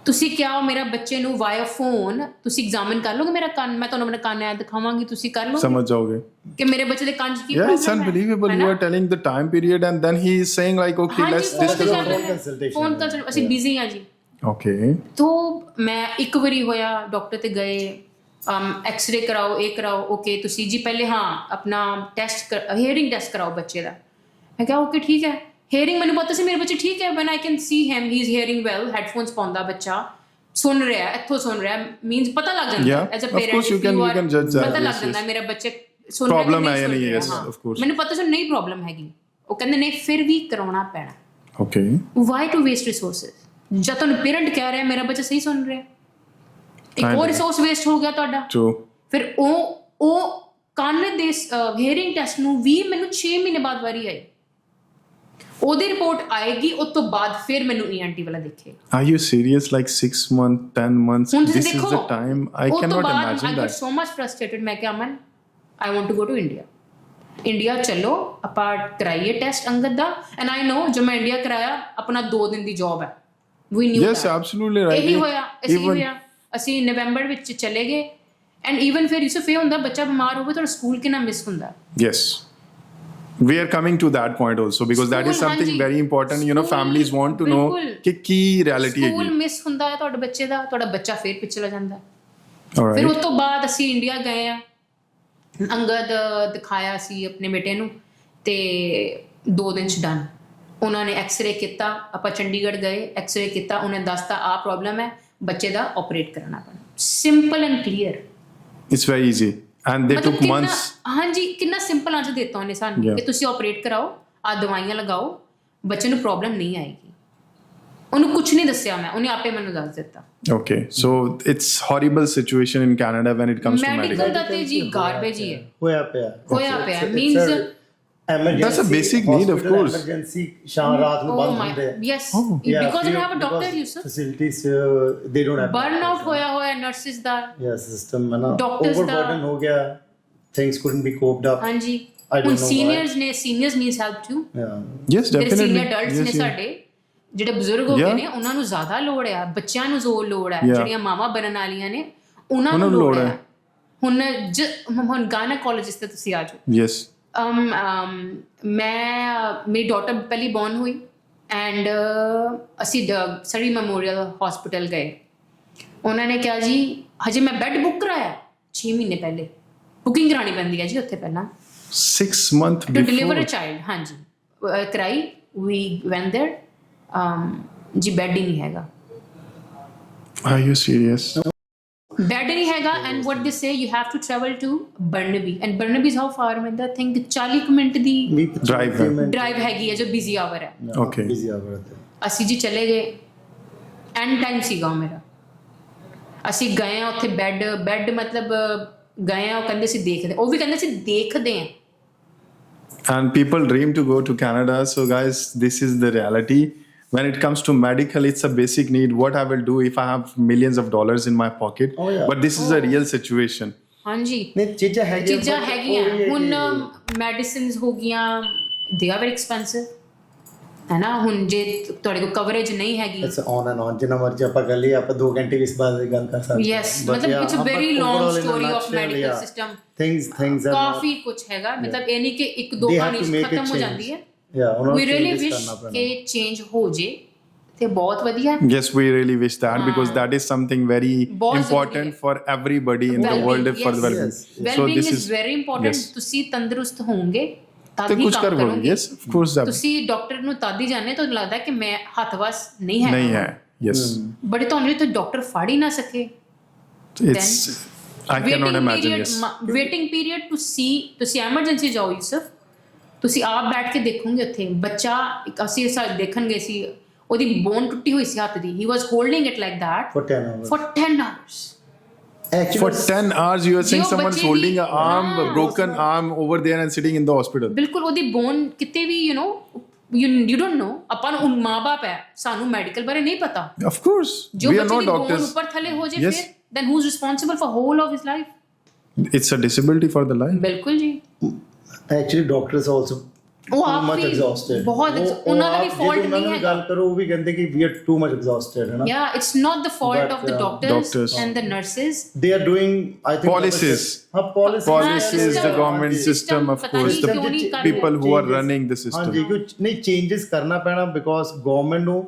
ਤੁਸੀਂ ਕਿਹਾ ਮੇਰਾ ਬੱਚੇ ਨੂੰ ਵਾਇਆ ਫੋਨ ਤੁਸੀਂ ਐਗਜ਼ਾਮਿਨ ਕਰ ਲੋਗੇ ਮੇਰਾ ਕੰਨ, ਮੈਂ ਤੁਹਾਨੂੰ ਆਪਣਾ ਕੰਨ ਐ ਦਿਖਾਵਾਂਗੀ, ਤੁਸੀਂ ਕਰ ਲਓਗੇ, ਸਮਝ ਜਾਓਗੇ ਕਿ ਮੇਰੇ ਬੱਚੇ ਦੇ ਕੰਨ 'ਚ ਕੀ Yeah, it's problem ਹੈ, unbelievable. ਹੈ You ਨਾ? are telling the time period and then he is saying like, okay, ਹਾਂਜੀ, let's phone ਤੇ discuss. ਚੱਲ ਰਿਹਾ phone ਹੈ। consultation phone ਹੈ। consult- ਅਸੀਂ ਬਿਜ਼ੀ ਹਾਂ ਜੀ। Okay. ਤੋ ਮੈਂ ਇੱਕ ਵਾਰੀ ਹੋਇਆ ਡਾਕਟਰ ਤੇ ਗਏ, ਐਕਸ-ਰੇ ਕਰਾਓ, ਇਹ ਕਰਾਓ, ਓਕੇ ਤੁਸੀਂ ਜੀ ਪਹਿਲੇ ਹਾਂ ਆਪਣਾ ਟੈਸਟ ਹੀਅਰਿੰਗ ਟੈਸਟ ਕਰਾਓ ਬੱਚੇ ਦਾ। ਮੈਂ ਕਿਹਾ ਓਕੇ ਠੀਕ ਹੈ, ਹੀਅਰਿੰਗ ਮੈਨੂੰ ਪਤਾ ਸੀ ਮੇਰੇ ਬੱਚੇ ਠੀਕ ਹੈ, van I can see him he is hearing well, headphones ਪਾਉਂਦਾ ਬੱਚਾ, ਸੁਣ ਰਿਹਾ, ਇੱਥੋਂ ਸੁਣ ਰਿਹਾ, ਮੀਨਸ ਪਤਾ ਲੱਗ ਜਾਂਦਾ Yeah, as a of parent, course you can judge that, ਪਤਾ ਲੱਗ yes, ਜਾਂਦਾ yes. ਮੇਰਾ ਬੱਚੇ ਸੁਣ ਰਿਹਾ Problem ਹੈ ਕਿ ਜਾਂ ਨਹੀਂ, ਸੁਣ yes, ਰਿਹਾ, of course. ਮੈਨੂੰ ਪਤਾ ਸੀ ਨਹੀਂ ਪ੍ਰੋਬਲਮ ਹੈਗੀ। ਉਹ ਕਹਿੰਦੇ ਨਹੀਂ ਫਿਰ ਵੀ ਕਰਾਉਣਾ ਪੈਣਾ। Okay. Why to waste resources? ਜਦ ਤੁਹਾਨੂੰ ਪੇਰੈਂਟ ਕਹਿ ਰਿਹਾ ਮੇਰਾ ਬੱਚਾ ਸਹੀ ਸੁਣ ਰਿਹਾ, ਇੱਕ ਹੋਰ ਰਿਸੋਰਸ ਵੇਸਟ ਹੋ ਗਿਆ ਤੁਹਾਡਾ। True. ਫਿਰ ਉਹ ਕੰਨ ਦੇ ਹੀਅਰਿੰਗ ਟੈਸਟ ਨੂੰ ਵੀ ਮੈਨੂੰ 6 ਮਹੀਨੇ ਬਾਅਦ ਵਾਰੀ ਆਈ, ਉਹਦੀ ਰਿਪੋਰਟ ਆਏਗੀ, ਉਸ ਤੋਂ ਬਾਅਦ ਫਿਰ ਮੈਨੂੰ ENT ਵਾਲਾ ਦੇਖੇ। Are you serious? Like 6 months, 10 months? ਹੁਣ ਤੁਸੀਂ This is ਦੇਖੋ the time. I ਉਹ ਤੋਂ cannot ਬਾਅਦ imagine I got that. so much frustrated। ਮੈਂ ਕਿਹਾ Aman I want to go to India। India ਚਲੋ ਆਪਾਂ ਕਰਾਈਏ ਟੈਸਟ ਅੰਗਦ ਦਾ, ਐਂਡ ਆਈ ਨੋ ਜੋ ਮੈਂ ਇੰਡੀਆ ਕਰਾਇਆ ਆਪਣਾ 2 ਦਿਨ ਦੀ ਜੌਬ ਹੈ। ਵੀ ਨਿਊ Yes, absolutely right. ਇਹੀ ਹੋਇਆ ਅਸੀਂ ਨਵੰਬਰ ਵਿੱਚ ਚਲੇ ਗਏ, ਐਂਡ ਈਵਨ ਫਿਰ ਯੂਸਫ ਇਹ ਹੁੰਦਾ ਬੱਚਾ ਬਿਮਾਰ ਹੋਵੇ ਤੁਹਾਡਾ ਸਕੂਲ ਕਿੰਨਾ ਮਿਸ ਹੁੰਦਾ। Yes. We are coming to that point also because that is School, something ਹਾਂਜੀ। very important. You know, School, families want to know ਬਿਲਕੁਲ। ਕਿ ਕੀ reality ਸਕੂਲ ਹੈਗੀ। ਮਿਸ ਹੁੰਦਾ ਹੈ ਤੁਹਾਡੇ ਬੱਚੇ ਦਾ, ਤੁਹਾਡਾ ਬੱਚਾ ਫਿਰ ਪਿਛਲਾ ਜਾਂਦਾ। All ਫਿਰ ਉਸ right. ਤੋਂ ਬਾਅਦ ਅਸੀਂ ਇੰਡੀਆ ਗਏ ਆ, ਅੰਗਦ ਦਿਖਾਇਆ ਸੀ ਆਪਣੇ ਬੇਟੇ ਨੂੰ, ਤੇ 2 ਦਿਨ 'ਚ ਡਨ। ਉਹਨਾਂ ਨੇ ਐਕਸ-ਰੇ ਕੀਤਾ, ਆਪਾਂ ਚੰਡੀਗੜ੍ਹ ਗਏ, ਐਕਸ-ਰੇ ਕੀਤਾ, ਉਹਨੇ ਦੱਸਤਾ ਆਹ ਪ੍ਰੋਬਲਮ ਹੈ, ਬੱਚੇ ਦਾ ਆਪਰੇਟ ਕਰਨਾ ਪੈਣਾ। Simple and clear. It's very easy. And they took months. ਹਾਂਜੀ, ਕਿੰਨਾ ਸਿੰਪਲ ਆਂਸਰ ਦਿੱਤਾ ਉਹਨੇ ਸਾਨੂੰ Yeah. ਕਿ ਤੁਸੀਂ ਆਪਰੇਟ ਕਰਾਓ, ਆਹ ਦਵਾਈਆਂ ਲਗਾਓ, ਬੱਚੇ ਨੂੰ ਪ੍ਰੋਬਲਮ ਨਹੀਂ ਆਏਗੀ। ਉਹਨੂੰ ਕੁਝ ਨਹੀਂ ਦੱਸਿਆ ਮੈਂ, ਉਹਨੇ ਆਪੇ ਮੈਨੂੰ ਦੱਸ ਦਿੱਤਾ। Okay. So it's horrible situation in Canada when it comes to medical. Medical ਦਾ ਤੇ ਜੀ ਗਾਰਬੇਜ ਹੀ ਹੈ, ਹੋਇਆ ਪਿਆ means That's a basic need, of course. Emergency ਸ਼ਾਮ ਰਾਤ ਨੂੰ ਬੰਦ ਹੁੰਦੇ ਆ। yes, because you have a doctor, Yusuf। facilities they don't have burn out ਹੋਇਆ ਨਰਸਿਸ ਦਾ, yes system ਹੈ ਨਾ, Doctors ਦਾ। overburden ਹੋ ਗਿਆ, things couldn't be coped up। ਹਾਂਜੀ। I don't ਹੁਣ know seniors needs help too. yeah Yes, ਜਿਹੜੇ definitely. Senior adults ਨੇ Yes, yes. ਸਾਡੇ ਜਿਹੜੇ ਬਜ਼ੁਰਗ ਹੋ ਗਏ Yeah. ਨੇ, ਉਹਨਾਂ ਨੂੰ ਜ਼ਿਆਦਾ ਲੋੜ ਆ, ਬੱਚਿਆਂ ਨੂੰ ਜ਼ੋਰ ਲੋੜ ਹੈ, Yeah. ਜਿਹੜੀਆਂ ਮਾਵਾਂ ਬਣਨ ਵਾਲੀਆਂ ਨੇ ਉਹਨਾਂ ਨੂੰ ਲੋੜ ਹੈ। ਹੁਣ ਗਾਇਨੋਕੋਲੋਜਿਸਟ ਤੇ ਤੁਸੀਂ ਆ ਜਾਓ। Yes. ਮੇਰੀ ਡਾਟਰ ਪਹਿਲੀ ਬੌਰਨ ਹੋਈ, ਐਂਡ ਅਸੀਂ ਸਰੀ ਮੈਮੋਰੀਅਲ ਹਸਪੀਟਲ ਗਏ। ਉਹਨਾਂ ਨੇ ਕਿਹਾ ਜੀ ਹਜੇ ਮੈਂ ਬੈੱਡ ਬੁੱਕ ਕਰਾਇਆ 6 ਮਹੀਨੇ ਪਹਿਲੇ, ਬੁਕਿੰਗ ਕਰਾਉਣੀ ਪੈਂਦੀ ਹੈ ਜੀ ਉੱਥੇ ਪਹਿਲਾਂ 6 months to deliver before. A child. ਹਾਂਜੀ, ਕਰਾਈ, ਵੀ ਵੈਨ ਦੇਅਰ, ਜੀ ਬੈੱਡ ਹੀ ਨਹੀਂ ਹੈਗਾ, Are you serious? ਬੈੱਡ ਨਹੀਂ ਹੈਗਾ। And what they say you have to travel to Burnaby, and Burnaby is how far? ਮੈਂ ਦਾ ਥਿੰਕ 40 ਮਿੰਟ ਦੀ ਡਰਾਈਵ ਹੈਗੀ ਹੈ ਜੋ ਬਿਜ਼ੀ ਆਵਰ ਹੈ। Okay. busy hour ਤੇ ਅਸੀਂ ਜੀ ਚਲੇ ਗਏ, ਐਂਡ ਟਾਈਮ ਸੀਗਾ ਮੇਰਾ, ਅਸੀਂ ਗਏ ਆ ਉੱਥੇ ਬੈੱਡ ਮਤਲਬ ਗਏ ਆ, ਉਹ ਕਹਿੰਦੇ ਸੀ ਦੇਖਦੇ, ਉਹ ਵੀ ਕਹਿੰਦੇ ਸੀ ਦੇਖਦੇ ਆ। And people dream to go to Canada. So guys, this is the reality. When it comes to medical, it's a basic need. What I will do if I have millions of dollars in my pocket. Oh, yeah. But this is a real situation. ਹਾਂਜੀ, ਨਹੀਂ ਚੀਜ਼ਾਂ ਹੈਗੀਆਂ। ਹੁਣ medicines ਹੋ ਗਈਆਂ, they are very expensive, ਹੈ ਨਾ। ਹੁਣ ਜੇ ਤੁਹਾਡੇ ਕੋਲ ਕਵਰੇਜ ਨਹੀਂ ਹੈਗੀ, ਇਟਸ ਔਨ ਐਂਡ ਔਨ, ਜਿੰਨਾ ਮਰਜ਼ੀ ਆਪਾਂ ਕਰ ਲਈ, ਆਪਾਂ 2 ਘੰਟੇ ਇਸ ਬਾਰੇ ਦੀ ਗੱਲ ਕਰ ਸਕਦੇ ਹਾਂ। ਯੈਸ, ਮਤਲਬ it's a very long story of medical system. things are ਕਾਫੀ ਕੁਝ ਹੈਗਾ, ਮਤਲਬ ਇਹ ਨਹੀਂ ਕਿ 1-2 ਕਹਾਣੀ ਖਤਮ ਹੋ ਜਾਂਦੀ ਹੈ। ਵੀ ਰੀਅਲੀ ਵਿਸ਼ ਕਿ ਚੇਂਜ ਹੋ ਜੇ ਤੇ ਬਹੁਤ ਵਧੀਆ। Yes, we really wish that because that is something very important for everybody in the world for the well-being. Well-being is very important. ਤੁਸੀਂ ਤੰਦਰੁਸਤ ਹੋਵੋਗੇ ਤਦ ਤੇ ਹੀ ਕੁਝ ਕੰਮ ਕਰ ਬੋਲ ਕਰੋਗੇ। ਯੈਸ ਆਫ ਕੋਰਸ ਤੁਸੀਂ ਡਾਕਟਰ ਨੂੰ ਤਦ ਹੀ ਜਾਣਦੇ ਤੁਹਾਨੂੰ ਲੱਗਦਾ ਕਿ ਮੈਂ ਹੱਥ ਵਸ ਨਹੀਂ ਹੈ ਨਹੀਂ ਹੈ ਯੈਸ ਬਟ ਤੁਹਾਨੂੰ ਜੇ ਡਾਕਟਰ ਫੜ ਹੀ ਨਾ ਸਕੇ it's I cannot imagine yes waiting period to see ਤੁਸੀਂ ਐਮਰਜੈਂਸੀ ਜਾਓ ਯੂਸਫ ਤੁਸੀਂ ਆਪ ਬੈਠ ਕੇ ਦੇਖੋਗੇ ਉੱਥੇ ਬੱਚਾ ਅਸੀਂ ਦੇਖਣ ਗਏ ਸੀ ਉਹਦੀ ਬੋਨ ਟੁੱਟੀ ਹੋਈ ਸੀ ਹੱਥ ਦੀ ਹੀ was holding it like that for 10 hours for 10 hours actually for 10 hours you are saying ਜੋ someone's ਬੱਚੇ holding ਦੀ- a arm ਹਾਂ। broken arm over there and sitting in the hospital ਬਿਲਕੁਲ ਉਹਦੀ ਬੋਨ ਕਿਤੇ ਵੀ you don't know ਆਪਾਂ ਨੂੰ ਮਾਂ-ਬਾਪ ਹੈ ਸਾਨੂੰ ਮੈਡੀਕਲ ਬਾਰੇ ਨਹੀਂ ਪਤਾ of course ਜੋ we are ਬੱਚੇ not ਦੀ ਬੋਨ doctors ਉੱਪਰ ਥੱਲੇ ਹੋ ਜੇ Yes. ਫਿਰ then who's responsible for whole of his life it's a disability for the life ਬਿਲਕੁਲ ਜੀ actually doctors also ਉਹ too ਆਪ much ਵੀ exhausted ਬਹੁਤ ਉਹ ਉਹਨਾਂ ਦਾ ਵੀ ਆਪ fault ਜਦੋਂ ਉਹਨਾਂ ਨਹੀਂ ਨਾਲ ਹੈਗਾ ਗੱਲ ਕਰੋ ਉਹ ਵੀ ਕਹਿੰਦੇ ਕਿ we are too much exhausted ਹੈ ਨਾ yeah it's not the fault But, of the doctors doctors. and the nurses they are doing I think Policies. policies is the government system of ਪਤਾ course ਨਹੀਂ ਕਿਉਂ ਨਹੀਂ ਕਰ ਰਹੇ। people who are Changes. running the system ਹਾਂਜੀ ਕੁਝ ਨਹੀਂ changes ਕਰਨਾ ਪੈਣਾ ਬਿਕੋਜ਼ ਗਵਰਨਮੈਂਟ ਨੂੰ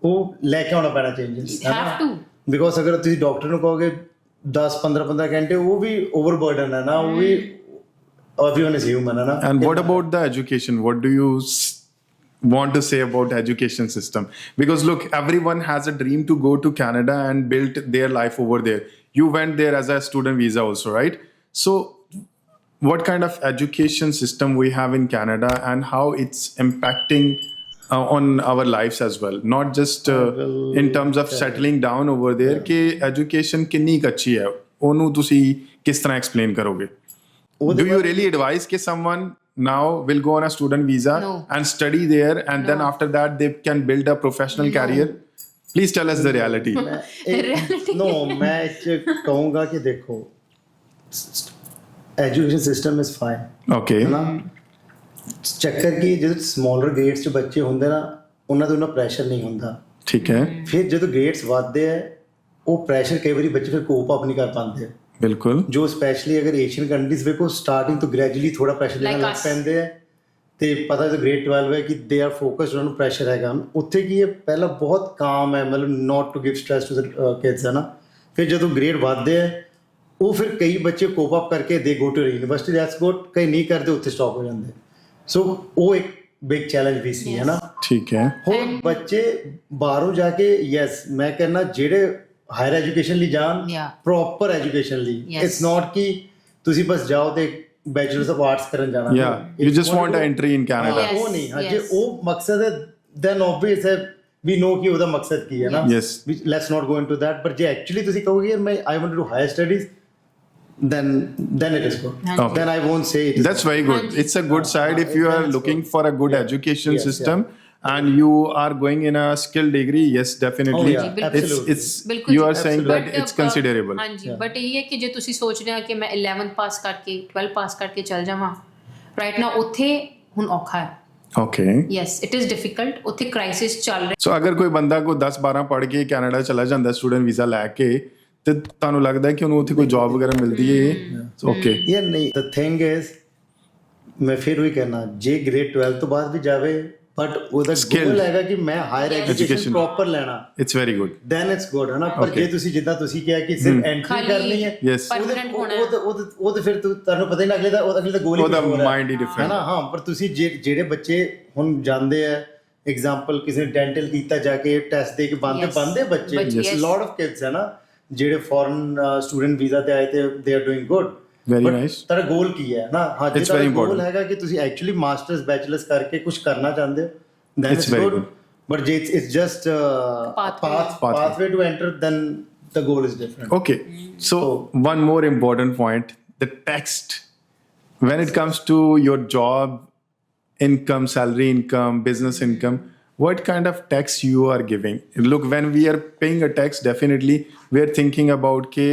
ਉਹ ਲੈ ਕੇ ਆਉਣਾ ਪੈਣਾ ਚੇਂजेस have to ਬਿਕੋਜ਼ ਅਗਰ ਤੁਸੀਂ ਡਾਕਟਰ ਨੂੰ ਕਹੋਗੇ 10-15 ਘੰਟੇ ਉਹ ਵੀ ਓਵਰਬਰਡਨ ਹੈ ਨਾ ਉਹ ਵੀ everyone is human ਹੈ ਨਾ and what about the education what do you want to say about education system because look everyone has a dream to go to Canada and build their life over there you went there as a student visa also right so what kind of education system we have in Canada and how it's impacting on our lives as well not just in terms of settling down over there कि education कितनी अच्छी है ਉਹਨੂੰ ਤੁਸੀਂ ਕਿਸ ਤਰ੍ਹਾਂ explain ਕਰੋਗੇ do you really advise कि someone now will go on a student visa No. and study there and then after that they can build a professional career please tell us the reality ਨੋ ਮੈਂ ਇਹ ਕਹੂੰਗਾ ਕਿ ਦੇਖੋ education system is fine okay ਨਾ ਚੱਕਰ ਕੀ ਜਦੋਂ smaller grades 'ਚ ਬੱਚੇ ਹੁੰਦੇ ਨਾ ਉਹਨਾਂ ਤੇ ਉਹਨਾਂ ਪ੍ਰੈਸ਼ਰ ਨਹੀਂ ਹੁੰਦਾ ਠੀਕ ਹੈ ਫਿਰ ਜਦੋਂ ਗ੍ਰੇਡਸ ਵੱਧਦੇ ਆ ਉਹ ਪ੍ਰੈਸ਼ਰ ਕਈ ਵਾਰੀ ਬੱਚੇ ਫਿਰ ਕੋਪ ਅਪ ਨਹੀਂ ਕਰ ਪਾਉਂਦੇ ਬਿਲਕੁਲ ਜੋ ਸਪੈਸ਼ਲੀ ਅਗਰ ਏਸ਼ੀਅਨ ਕੰਟਰੀਜ਼ ਵੇਖੋ ਸਟਾਰਟਿੰਗ ਤੋਂ ਗ੍ਰੈਜੂਅਲੀ ਥੋੜਾ ਪ੍ਰੈਸ਼ਰ ਲੈਣ Like ਲੱਗ us. ਪੈਂਦੇ ਆ ਤੇ ਪਤਾ ਜਦੋਂ ਗ੍ਰੇਡ 12 ਹੈ ਕਿ ਦੇ ਆਰ ਫੋਕਸਡ ਉਹਨਾਂ ਨੂੰ ਪ੍ਰੈਸ਼ਰ ਹੈਗਾ ਉੱਥੇ ਕੀ ਹੈ ਪਹਿਲਾਂ ਬਹੁਤ ਕਾਮ ਹੈ ਮਤਲਬ not to give stress to the kids ਹੈ ਨਾ ਫਿਰ ਜਦੋਂ ਗ੍ਰੇਡ ਵੱਧਦੇ ਆ ਉਹ ਫਿਰ ਕਈ ਬੱਚੇ ਕੋਪ ਅਪ ਕਰਕੇ they go to university that's good ਕਈ ਨਹੀਂ ਕਰਦੇ ਉੱਥੇ ਸਟਾਪ ਹੋ ਜਾਂਦੇ ਸੋ ਉਹ ਇੱਕ ਬਿਗ ਚੈਲੰਜ ਵੀ ਸੀ ਹੈ ਨਾ ਠੀਕ ਹੈ ਹੋਰ ਬੱਚੇ ਬਾਹਰੋਂ ਜਾ ਕੇ ਯੈਸ ਮੈਂ ਕਹਿੰਦਾ ਜਿਹੜੇ ਹਾਇਰ ਐਜੂਕੇਸ਼ਨ ਲਈ ਜਾਣ Yeah. ਪ੍ਰੋਪਰ ਐਜੂਕੇਸ਼ਨ ਲਈ Yes. ਇਟਸ ਨਾਟ ਕਿ ਤੁਸੀਂ ਬਸ ਜਾਓ ਤੇ ਬੈਚਲਰਸ ਆਫ ਆਰਟਸ ਕਰਨ ਜਾਣਾ yeah you just want an entry in Canada Yes. ਉਹ ਨਹੀਂ ਹਾਂ ਜੇ Yes. ਉਹ ਮਕਸਦ ਹੈ ਦੈਨ ਆਬਵੀਅਸ ਹੈ ਵੀ ਨੋ ਕਿ ਉਹਦਾ ਮਕਸਦ ਕੀ ਹੈ ਨਾ yes let's not go into that but ਜੇ ਐਕਚੁਅਲੀ ਤੁਸੀਂ ਕਹੋਗੇ ਮੈਂ I want to do higher studies then it is good Okay. then I won't say it is that's very good ਹਾਂਜੀ. it's a good side if you are That's looking good. for a good Yeah. education Yes, system and you are going in a skill degree yes definitely Oh, yeah, absolutely. it's ਬਿਲਕੁਲ you ਜੀ, are saying that absolutely. it's considerable ਹਾਂਜੀ but ਇਹ ਹੈ ਕਿ ਜੇ ਤੁਸੀਂ ਸੋਚ ਰਹੇ ਹੋ ਕਿ ਮੈਂ 11th ਪਾਸ ਕਰਕੇ 12 ਪਾਸ ਕਰਕੇ ਚੱਲ ਜਾਵਾਂ ਰਾਈਟ ਨਾ ਉੱਥੇ ਹੁਣ ਔਖਾ ਹੈ okay yes it is difficult ਉੱਥੇ ਕ੍ਰਾਈਸਿਸ ਚੱਲ ਰਿਹਾ ਸੋ ਅਗਰ ਕੋਈ ਬੰਦਾ ਕੋ 10 12 ਪੜ੍ਹ ਕੇ ਕੈਨੇਡਾ ਚਲਾ ਜਾਂਦਾ ਸਟੂਡੈਂਟ ਵੀਜ਼ਾ ਲੈ ਕੇ ਤੇ ਤੁਹਾਨੂੰ ਲੱਗਦਾ ਹੈ ਕਿ ਉਹਨੂੰ ਉੱਥੇ ਕੋਈ ਜੌਬ ਵਗੈਰਾ ਮਿਲਦੀ ਹੈ ਓਕੇ ਇਹ ਨਹੀਂ ਦ ਥਿੰਗ ਇਜ਼ ਮੈਂ ਫਿਰ ਵੀ ਕਹਿਣਾ ਜੇ ਗ੍ਰੇਡ 12 ਤੋਂ ਬਾਅਦ ਵੀ ਜਾਵੇ ਬਟ ਉਹਦਾ Skilled. ਗੋਲ ਹੈਗਾ ਕਿ ਮੈਂ ਹਾਇਰ ਐਜੂਕੇਸ਼ਨ Education. ਪ੍ਰੋਪਰ ਲੈਣਾ it's very good then it's good ਹੈ ਨਾ ਪਰ Okay. ਜੇ ਤੁਸੀਂ ਜਿੱਦਾਂ ਤੁਸੀਂ ਕਿਹਾ ਕਿ ਸਿਰਫ ਐਂਟਰੀ ਖਾਲੀ ਕਰਨੀ ਹੈ Yes. permanent ਹੋਣਾ ਉਹ ਤਾਂ ਫਿਰ ਤੁਹਾਨੂੰ ਪਤਾ ਹੀ ਨਾ ਅਗਲੇ ਦਾ ਗੋਲ ਹੀ ਉਹਦਾ ਕੁਛ ਹੋਰ ਹੈ। mind ਹੀ different ਹੈ ਨਾ ਹਾਂ ਪਰ ਤੁਸੀਂ ਜਿਹੜੇ ਬੱਚੇ ਹੁਣ ਜਾਂਦੇ ਆ ਐਗਜ਼ਾਮਪਲ ਕਿਸੇ ਨੇ ਡੈਂਟਲ ਕੀਤਾ ਜਾ ਕੇ ਟੈਸਟ ਦੇ ਕੇ ਬੰਦੇ Yes. ਬੱਚੇ Yes. ਲੋਟ ਆਫ ਕਿਡਸ ਹੈ ਨਾ ਜਿਹੜੇ ਫੋਰਨ ਸਟੂਡੈਂਟ ਵੀਜ਼ਾ ਤੇ ਆਏ ਤੇ they are doing good Very But nice. ਤੁਹਾਡਾ ਗੋਲ ਕੀ ਹੈ ਨਾ ਹਾਂ ਜੇ It's ਤੁਹਾਡਾ very ਗੋਲ important. ਹੈਗਾ ਕਿ ਤੁਸੀਂ ਐਕਚੁਅਲੀ ਮਾਸਟਰਸ ਬੈਚਲਰਸ ਕਰਕੇ ਕੁਝ ਕਰਨਾ ਚਾਹੁੰਦੇ ਹੋ then It's it's very good good. but ਜੇ it's just Pathway. pathway to enter then the goal is different Okay. So one more important point, the text. When it comes to your job, income, salary income, business income, what kind of tax you are giving? Look, when we are paying a tax, definitely we are thinking about कि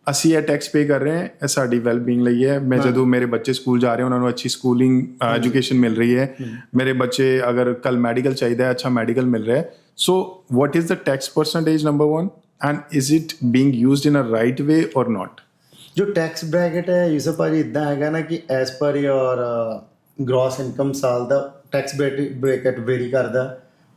ਅਸੀਂ ਇਹ tax pay ਕਰ ਰਹੇ ਹਾਂ ਇਹ ਸਾਡੀ wellbeing ਲਈ ਹੈ ਮੈਂ ਜਦੋਂ ਮੇਰੇ ਬੱਚੇ ਸਕੂਲ ਜਾ ਰਹੇ ਉਹਨਾਂ ਨੂੰ ਅੱਛੀ ਸਕੂਲਿੰਗ ਐਜੂਕੇਸ਼ਨ ਮਿਲ ਰਹੀ ਹੈ ਮੇਰੇ ਬੱਚੇ ਅਗਰ ਕੱਲ ਮੈਡੀਕਲ ਚਾਹੀਦਾ ਹੈ ਅੱਛਾ ਮੈਡੀਕਲ ਮਿਲ ਰਿਹਾ ਹੈ so what is the tax percentage number 1 and is it being used in a right way or not ਜੋ ਟੈਕਸ ਬ੍ਰੈਕਟ ਹੈ ਯੂਸਫ ਭਾਜੀ ਇਦਾਂ ਹੈਗਾ ਨਾ ਕਿ ਐਸ ਪਰ ਯੋਰ ਗ੍ਰੋਸ ਇਨਕਮ ਸਾਲ ਦਾ ਟੈਕਸ ਬ੍ਰੈਕਟ ਵੇਰੀ ਕਰਦਾ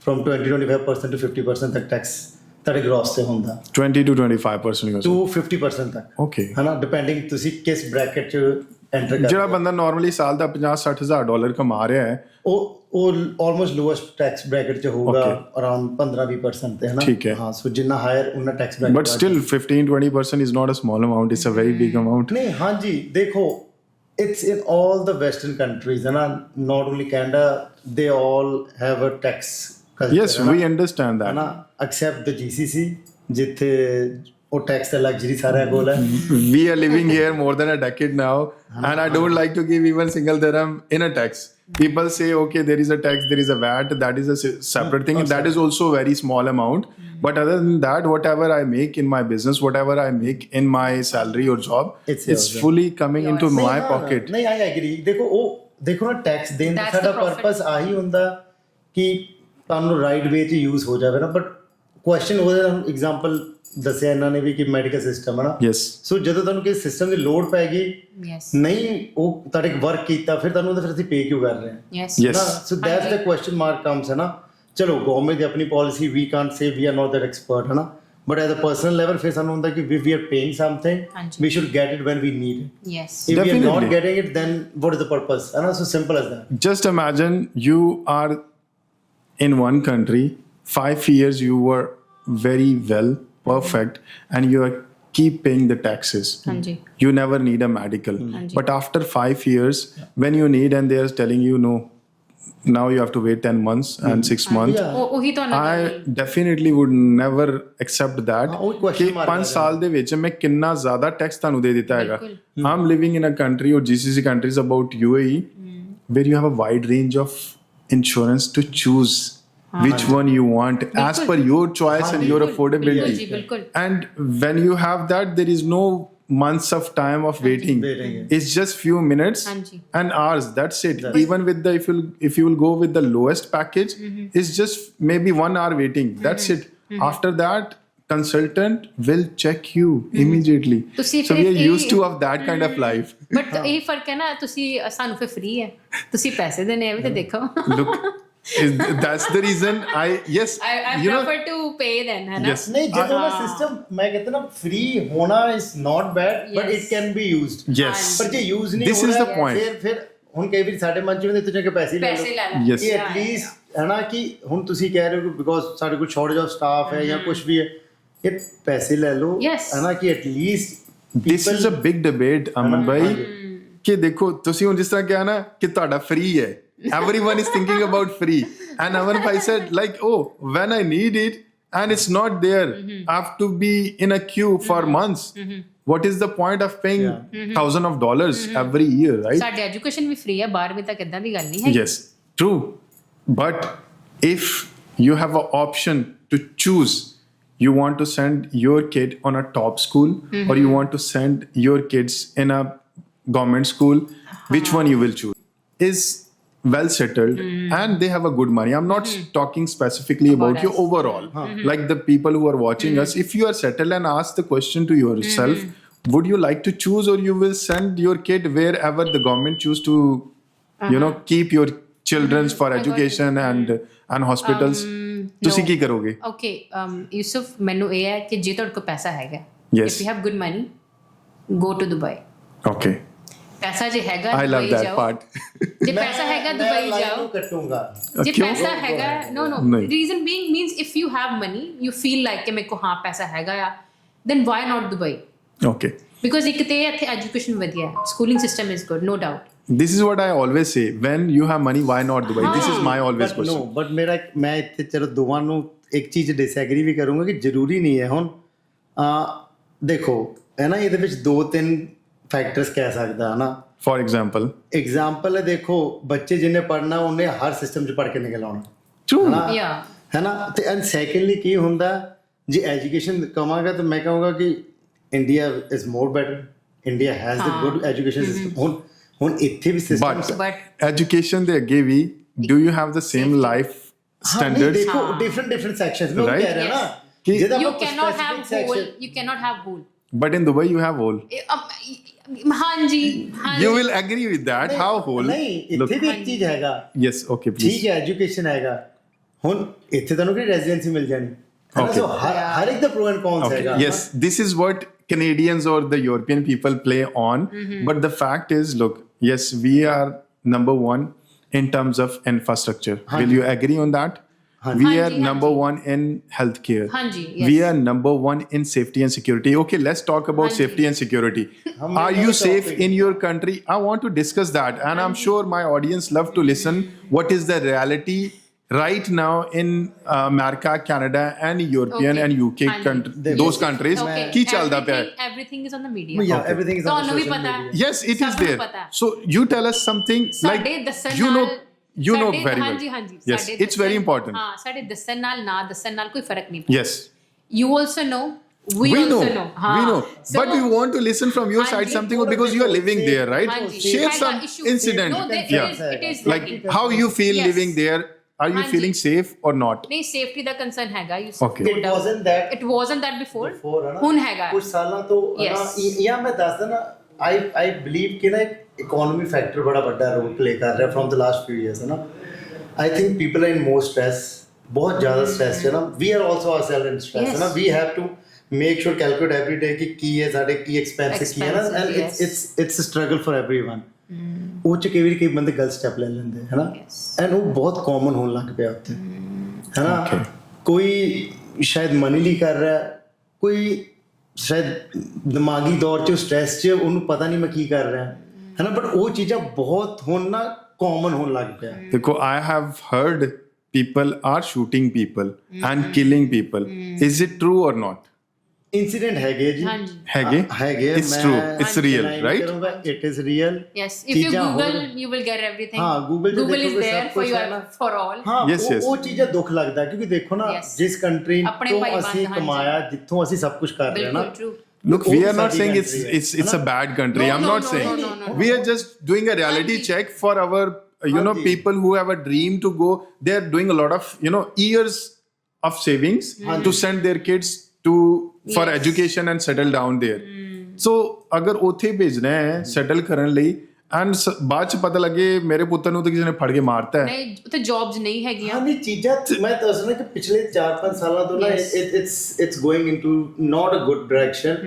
ਫਰਮ 20-25% to 50% ਤੱਕ ਟੈਕਸ ਤੁਹਾਡੇ ਗ੍ਰੋਸ ਤੇ ਹੁੰਦਾ 20 to 25% to 50% ਤੱਕ ਓਕੇ ਹਨਾ ਡਿਪੈਂਡਿੰਗ ਤੁਸੀਂ ਕਿਸ ਬ੍ਰੈਕਟ ਚ ਐਂਟਰ ਕਰ ਜਿਹੜਾ ਬੰਦਾ ਨਾਰਮਲੀ ਸਾਲ ਦਾ 50-60 ਹਜ਼ਾਰ ਡਾਲਰ ਕਮਾ ਰਿਹਾ ਹੈ ਉਹ ਆਲਮੋਸਟ ਲੋਐਸਟ ਟੈਕਸ ਬ੍ਰੈਕਟ ਚ ਹੋਊਗਾ ਅਰਾਊਂਡ 15-20% ਤੇ ਹਨਾ ਠੀਕ ਹੈ। ਹਾਂ ਸੋ ਜਿੰਨਾ ਹਾਇਰ ਉਹਨਾਂ tax bracket but still 15-20% is not a small amount, it's a very big amount. ਨਹੀਂ ਹਾਂਜੀ ਦੇਖੋ it's in all the western countries and not only Canada, they all have a tax culture Yes, we understand that. ਹਨਾ except the GCC ਜਿੱਥੇ ਉਹ tax ਦਾ luxury ਸਾਰਿਆਂ ਕੋਲ ਹੈ We are living here more than a decade now, and I don't like to give even single dirham in a tax. People say, okay, there is a tax, there is a VAT, that is a separate thing. That is also a very small amount. But other than that, whatever I make in my business, whatever I make in my salary or job, It's yours, it's fully coming into my pocket. ਨਹੀਂ I agree ਦੇਖੋ ਨਾ tax ਦੇਣ ਦਾ That's the ਸਾਡਾ profit. Purpose ਆਹੀ ਹੁੰਦਾ ਕਿ ਤੁਹਾਨੂੰ right ਵੇ 'ਚ ਯੂਜ਼ ਹੋ ਜਾਵੇ ਨਾ ਬਟ ਕੁਐਸਚਨ ਉਹਦੇ ਨਾਲ ਐਗਜ਼ਾਮਪਲ ਦੱਸਿਆ ਇਹਨਾਂ ਨੇ ਵੀ ਕਿ ਮੈਡੀਕਲ ਸਿਸਟਮ ਹੈ ਨਾ Yes. ਸੋ ਜਦੋਂ ਤੁਹਾਨੂੰ ਕਿਸੇ ਸਿਸਟਮ ਦੀ ਲੋੜ ਪੈ ਗਈ yes ਨਹੀਂ ਉਹ ਤੁਹਾਡੇ ਵਰਕ ਕੀਤਾ ਫਿਰ ਤੁਹਾਨੂੰ ਉਹਦੇ ਫਿਰ ਅਸੀਂ ਪੇ ਕਿਉਂ ਕਰ ਰਹੇ ਹਾਂ yes Yes. So that's the question mark comes ਹੈ ਨਾ ਚਲੋ ਗਵਰਨਮੈਂਟ ਦੀ ਆਪਣੀ ਪਾਲਿਸੀ ਵੀ can't say we are not that expert ਹੈ ਨਾ but as a personal level ਫਿਰ ਸਾਨੂੰ ਹੁੰਦਾ ਕਿ ਵੀ ਆਰ ਪੇਇੰਗ ਸਮਥਿੰਗ ਹਾਂਜੀ। We should get it when we need it yes if we are not Definitely. getting it then what is the purpose and so simple as that Just imagine you are in one country, 5 years you were very well, perfect, and you are keep paying the taxes. ਹਾਂਜੀ You never need a medical. But after 5 years, when you need and they are telling you no, now you have to wait 10 months and 6 months. Yeah. ਉਹੀ ਤੁਹਾਨੂੰ I definitely would never accept that. ਉਹ question ਕਿ mark 5 ਸਾਲ ਦੇ ਵਿੱਚ ਮੈਂ ਕਿੰਨਾ ਜ਼ਿਆਦਾ ਟੈਕਸ ਤੁਹਾਨੂੰ ਦੇ ਦਿੱਤਾ ਹੈਗਾ. I'm living in a country or GCC countries about UAE where you have a wide range of insurance to choose which one you want as per your choice and your affordability. ਜੀ ਬਿਲਕੁਲ And when you have that, there is no months of time of waiting. It's just few minutes Hanji. and hours. That's it. Even with the if you will go with the lowest package, it's just maybe 1 hour waiting. That's it. After that, consultant will check you immediately. ਤੁਸੀਂ So we are ਫਿਰ used to of that kind of life. But ਇਹ ਫਰਕ ਹੈ ਨਾ ਤੁਸੀਂ ਸਾਨੂੰ ਫਿਰ free ਹੈ ਤੁਸੀਂ ਪੈਸੇ ਦੇਣੇ ਆ ਵੀ ਤੇ ਦੇਖੋ Look, that's the reason I I you know prefer to pay then है ना yes. ਨਹੀਂ ਜਦੋਂ ਨਾ ਸਿਸਟਮ ਮੈਂ ਕਹਿੰਦਾ ਨਾ ਫ੍ਰੀ ਹੋਣਾ is not bed but it can be used Yes. ਪਰ ਜੇ ਯੂਜ਼ ਨਹੀਂ This ਹੋ is ਰਿਹਾ the point. ਫਿਰ ਹੁਣ ਕਈ ਵਾਰੀ ਸਾਡੇ ਮਨ ਚ ਹੁੰਦੇ ਤੁਸੀਂ ਕਿ ਪੈਸੇ ਲੈ ਪੈਸੇ ਲੈ ਲਓ ਲੈ Yes. ਕਿ ਐਟਲੀਸਟ ਹੈ ਨਾ ਕਿ ਹੁਣ ਤੁਸੀਂ ਕਹਿ ਰਹੇ ਹੋ ਕਿ ਬਿਕੋਜ਼ ਸਾਡੇ ਕੋਲ ਸ਼ਾਰਟੇਜ ਆਫ ਸਟਾਫ ਹੈ ਜਾਂ ਕੁਝ ਵੀ ਹੈ ਇਹ ਪੈਸੇ ਲੈ ਲਓ Yes. ਹੈ ਨਾ ਕਿ at least This is a big debate, Aman bhai. ਕਿ ਦੇਖੋ ਤੁਸੀਂ ਹੁਣ ਜਿਸ ਤਰ੍ਹਾਂ ਕਿਹਾ ਨਾ ਕਿ ਤੁਹਾਡਾ free ਹੈ. Everyone is thinking about free. And Aman bhai said like, oh, when I need it and it's not there, I have to be in a queue for months. What is the point of paying $1,000 of dollars every year, right? ਸਾਡੇ education ਵੀ free ਹੈ 12ਵੀਂ ਤੱਕ ਇਦਾਂ ਦੀ ਗੱਲ ਨਹੀਂ ਹੈ Yes, true. But if you have an option to choose, you want to send your kid on a top school or you want to send your kids in a government school, which one you will choose? Is well settled and they have a good money. I'm not talking specifically about you overall. Like the people who are watching us, if you are settled and ask the question to yourself, would you like to choose or you will send your kid wherever the government choose to keep your children for education and hospitals? ਤੁਸੀਂ ਕੀ ਕਰੋਗੇ? Okay Yusuf ਮੈਨੂੰ ਇਹ ਹੈ ਕਿ ਜੇ ਤੁਹਾਡੇ ਕੋਲ ਪੈਸਾ ਹੈਗਾ Yes. If you have good money go to Dubai Okay. ਪੈਸਾ ਜੇ ਹੈਗਾ I love ਦੁਬਈ that ਜਾਓ part. ਜੇ ਪੈਸਾ ਹੈਗਾ ਦੁਬਈ ਜਾਓ ਕੱਟੂੰਗਾ ਜੇ ਕਿਉਂ? ਪੈਸਾ ਹੈਗਾ no ਨਹੀਂ। reason being means if you have money you feel like ਕਿ ਮੇਰੇ ਕੋ ਹਾਂ ਪੈਸਾ ਹੈਗਾ ਆ then why not Dubai Okay. because ਇੱਕ ਤੇ ਇੱਥੇ ਐਜੂਕੇਸ਼ਨ ਵਧੀਆ ਹੈ schooling system is good no doubt This is what I always say. When you have money, why not Dubai? This is my always but question. No but ਮੈਂ ਇੱਥੇ ਚਲੋ ਦੋਵਾਂ ਨੂੰ ਇੱਕ ਚੀਜ਼ ਡਿਸਐਗਰੀ ਵੀ ਕਰੂੰਗਾ ਕਿ ਜ਼ਰੂਰੀ ਨਹੀਂ ਹੈ ਹੁਣ ਦੇਖੋ ਹੈ ਨਾ ਇਹਦੇ ਵਿੱਚ 2-3 ਫੈਕਟਰਸ ਕਹਿ ਸਕਦਾ ਹੈ ਨਾ For example. ਐਗਜ਼ਾਮਪਲ ਹੈ ਦੇਖੋ ਬੱਚੇ ਜਿੰਨੇ ਪੜ੍ਹਨਾ ਉਹਨੇ ਹਰ ਸਿਸਟਮ 'ਚ ਪੜ੍ਹ ਕੇ ਨਿਕਲ ਆਉਣਾ True. yeah ਹੈ ਨਾ ਤੇ ਐਂਡ ਸੈਕੰਡਲੀ ਕੀ ਹੁੰਦਾ ਜੇ ਐਜੂਕੇਸ਼ਨ ਕਵਾਂਗਾ ਤਾਂ ਮੈਂ ਕਹਾਂਗਾ ਕਿ India is more better India has the good education system ਹੁਣ ਇੱਥੇ ਵੀ ਸਿਸਟਮ but Education ਦੇ ਅੱਗੇ ਵੀ do you have the same life standards? ਦੇਖੋ ਡਿਫਰੈਂਟ ਸੈਕਸ਼ਨਸ ਮੈਂ ਉਹ Right? ਕਹਿ ਰਿਹਾ ਨਾ ਕਿ ਜਿਹਦਾ you ਆਪਾਂ cannot have specific whole section- you cannot have whole But in Dubai, you have whole. ਹਾਂਜੀ You will agree with that. How whole? ਨਹੀਂ ਇੱਥੇ ਵੀ ਇੱਕ ਚੀਜ਼ ਹੈਗਾ Yes, okay, please. ਠੀਕ ਹੈ ਐਜੂਕੇਸ਼ਨ ਹੈਗਾ ਹੁਣ ਇੱਥੇ ਤੁਹਾਨੂੰ ਕਿਹੜੀ ਰੈਜ਼ੀਡੈਂਸੀ ਮਿਲ ਜਾਣੀ Okay. So हर एक the pro and cons Okay. हैगा. Yes, this is what Canadians or the European people play on. But the fact is, look, yes, we are number one in terms of infrastructure. Will you agree on that? We are Hanji, number hanji. one in healthcare. Hanji, yes. We are number one in safety and security. Okay, let's talk about Hanji. safety and security. हम Are लोग you का safe topic. in your country? I want to discuss that, and I'm sure my audience love to listen. What is the reality right now in America, Canada, and European Okay. and UK Hanji. country, those countries? Okay. ਕੀ ਚੱਲਦਾ ਪਿਆ ਹੈ? Everything is on the media. Yeah, everything is on ਤੁਹਾਨੂੰ ਵੀ social ਪਤਾ media. Yes, it is ਸਭ ਨੂੰ there. ਪਤਾ। So you tell us something like ਸਾਡੇ ਦੱਸਣ you know. ਨਾਲ You know ਸਾਡੇ- very well. ਹਾਂਜੀ ਹਾਂਜੀ Yes, ਸਾਡੇ it's very ਦੱਸਣ- important. ਹਾਂ ਸਾਡੇ ਦੱਸਣ ਨਾਲ ਨਾ ਦੱਸਣ ਨਾਲ ਕੋਈ ਫਰਕ ਨਹੀਂ ਪੈਂਦਾ। Yes, You also know, we we know, also know. ਹਾਂ। we know. So- But we want to listen from your side ਹਾਂਜੀ, something because you are living there, right? ਹਾਂਜੀ, Share ਹੈਗਾ some issue. incident. No, there Yeah. it is Like lacking. how you feel Yes. living there. Are you ਹਾਂਜੀ। feeling safe or not? ਨਹੀਂ safety ਦਾ concern ਹੈਗਾ you Okay. It wasn't that It wasn't that before. before है ना. ਹੁਣ ਹੈਗਾ। कुछ सालों तो है ना Yes. या मैं ਦੱਸਦਾ ਨਾ I believe कि ना इकोनॉमी फैक्टर बड़ा बड़ा रोल प्ले कर रहा है from the last few years है ना. I think people are in more stress. बहुत ज़्यादा stress है ना. We are also ourselves in stress है ना. Yes. We have to make sure calculate every day कि की है साढ़े की expenses की है ना. And Expenses, it's a struggle for everyone. ਉਹ ਚ ਕਈ ਬੰਦੇ ਗਲਤ ਸਟੈਪ ਲੈ ਲੈਂਦੇ ਹੈ ਨਾ. ਐਂਡ ਉਹ ਬਹੁਤ ਕਾਮਨ ਹੋਣ ਲੱਗ ਪਿਆ ਉੱਥੇ ਹੈ ਨਾ. ਕੋਈ ਸ਼ਾਇਦ ਮਨੀ ਲਈ ਕਰ ਰਿਹਾ, ਕੋਈ ਸ਼ਾਇਦ ਦਿਮਾਗੀ ਦੌਰ 'ਚ ਸਟ੍ਰੈਸ 'ਚ ਉਹਨੂੰ ਪਤਾ ਨਹੀਂ ਮੈਂ ਕੀ ਕਰ ਰਿਹਾ ਹੈ ਨਾ. ਬਟ ਉਹ ਚੀਜ਼ਾਂ ਬਹੁਤ ਹੁਣ ਨਾ ਕਾਮਨ ਹੋਣ ਲੱਗ ਪਿਆ. Because I have heard people are shooting people and killing people. Is it true or not? Incident ਹੈਗੇ ਜੀ, ਹਾਂਜੀ। ਹੈਗੇ? ਹੈਗੇ. It's true. It's real, right? It is real. Yes, if you ਚੀਜ਼ਾਂ Google, ਹੋਰ- you will get everything. ਹਾਂ, Google 'ਚ Google is ਦੇਖੋਗੇ there ਸਭ for ਕੁਛ you ਹੈ ਨਾ. for all. ਹਾਂ, Yes, yes. ਉਹ ਚੀਜ਼ਾਂ ਦੁੱਖ ਲੱਗਦਾ ਕਿਉਂਕਿ ਦੇਖੋ ਨਾ Yes. ਜਿਸ ਕੰਟਰੀ ਆਪਣੇ ਤੋਂ ਭਾਈਵਾਨ, ਅਸੀਂ ਹਾਂਜੀ। ਕਮਾਇਆ, ਜਿੱਥੋਂ ਅਸੀਂ ਸਭ ਕੁਝ ਕਰ ਰਹੇ ਹਾਂ ਨਾ. ਬਿਲਕੁਲ true. Look, we are not saying it's a bad country. No, I'm no, not no, saying. no, no, no. We are just doing a reality Hanji. check for our Hanji. people who have a dream to go. They are doing a lot of years of savings to send their kids to for Yes. education and settle down there. So ਅਗਰ ਉੱਥੇ ਭੇਜਣਾ ਹੈ settle ਕਰਨ ਲਈ and ਬਾਅਦ ਚ ਪਤਾ ਲੱਗੇ ਮੇਰੇ ਪੁੱਤਰ ਨੂੰ ਤਾਂ ਕਿਸੇ ਨੇ ਫੜ ਕੇ ਮਾਰਤਾ ਹੈ. ਨਹੀਂ ਉੱਥੇ ਜੌਬਸ ਨਹੀਂ ਹੈਗੀਆਂ। ਹਾਂ, ਨਹੀਂ ਚੀਜ਼ਾਂ ਮੈਂ ਦੱਸਣਾ ਕਿ ਪਿਛਲੇ 4-5 ਸਾਲਾਂ ਤੋਂ ਨਾ Yes. it's going into not a good direction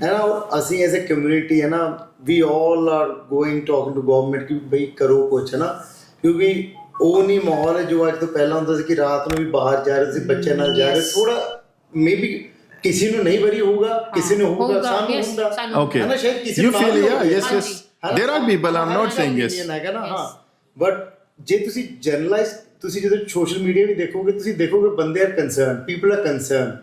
ਹੈ ਨਾ. ਔਰ ਅਸੀਂ ਐਜ਼ ਅ ਕਮਿਊਨਿਟੀ ਹੈ ਨਾ, we all are going talking to government ਕਿ ਬਈ ਕਰੋ ਕੁਛ ਹੈ ਨਾ. ਕਿਉਂਕਿ ਉਹ ਨਹੀਂ ਮਾਹੌਲ ਹੈ ਜੋ ਅੱਜ ਤੋਂ ਪਹਿਲਾਂ ਹੁੰਦਾ ਸੀ ਕਿ ਰਾਤ ਨੂੰ ਵੀ ਬਾਹਰ ਜਾ ਰਹੇ ਸੀ ਬੱਚੇ ਨਾਲ ਜਾ ਰਹੇ. ਥੋੜਾ ਮੇਬੀ ਕਿਸੇ ਨੂੰ ਨਹੀਂ ਵਰੀ ਹੋਊਗਾ, ਕਿਸੇ ਨੂੰ ਹੋਊਗਾ, ਸਾਨੂੰ yes, ਹੁੰਦਾ ਸਾਨੂੰ Okay. ਹੈ ਨਾ. ਸ਼ਾਇਦ ਕਿਸੇ You ਨੂੰ feel, ਨਾ yeah, ਹੋਵੇ. yes, yes. ਹੈ ਨਾ. There are people, I'm not saying yes. opinion ਹੈਗਾ ਨਾ. Yes. ਹਾਂ, ਬਟ ਜੇ ਤੁਸੀਂ ਜਨਰਲਾਈਜ਼, ਤੁਸੀਂ ਜਦੋਂ ਸੋਸ਼ਲ ਮੀਡੀਆ ਵੀ ਦੇਖੋਗੇ, ਤੁਸੀਂ ਦੇਖੋਗੇ ਬੰਦੇ are concern, people are concern,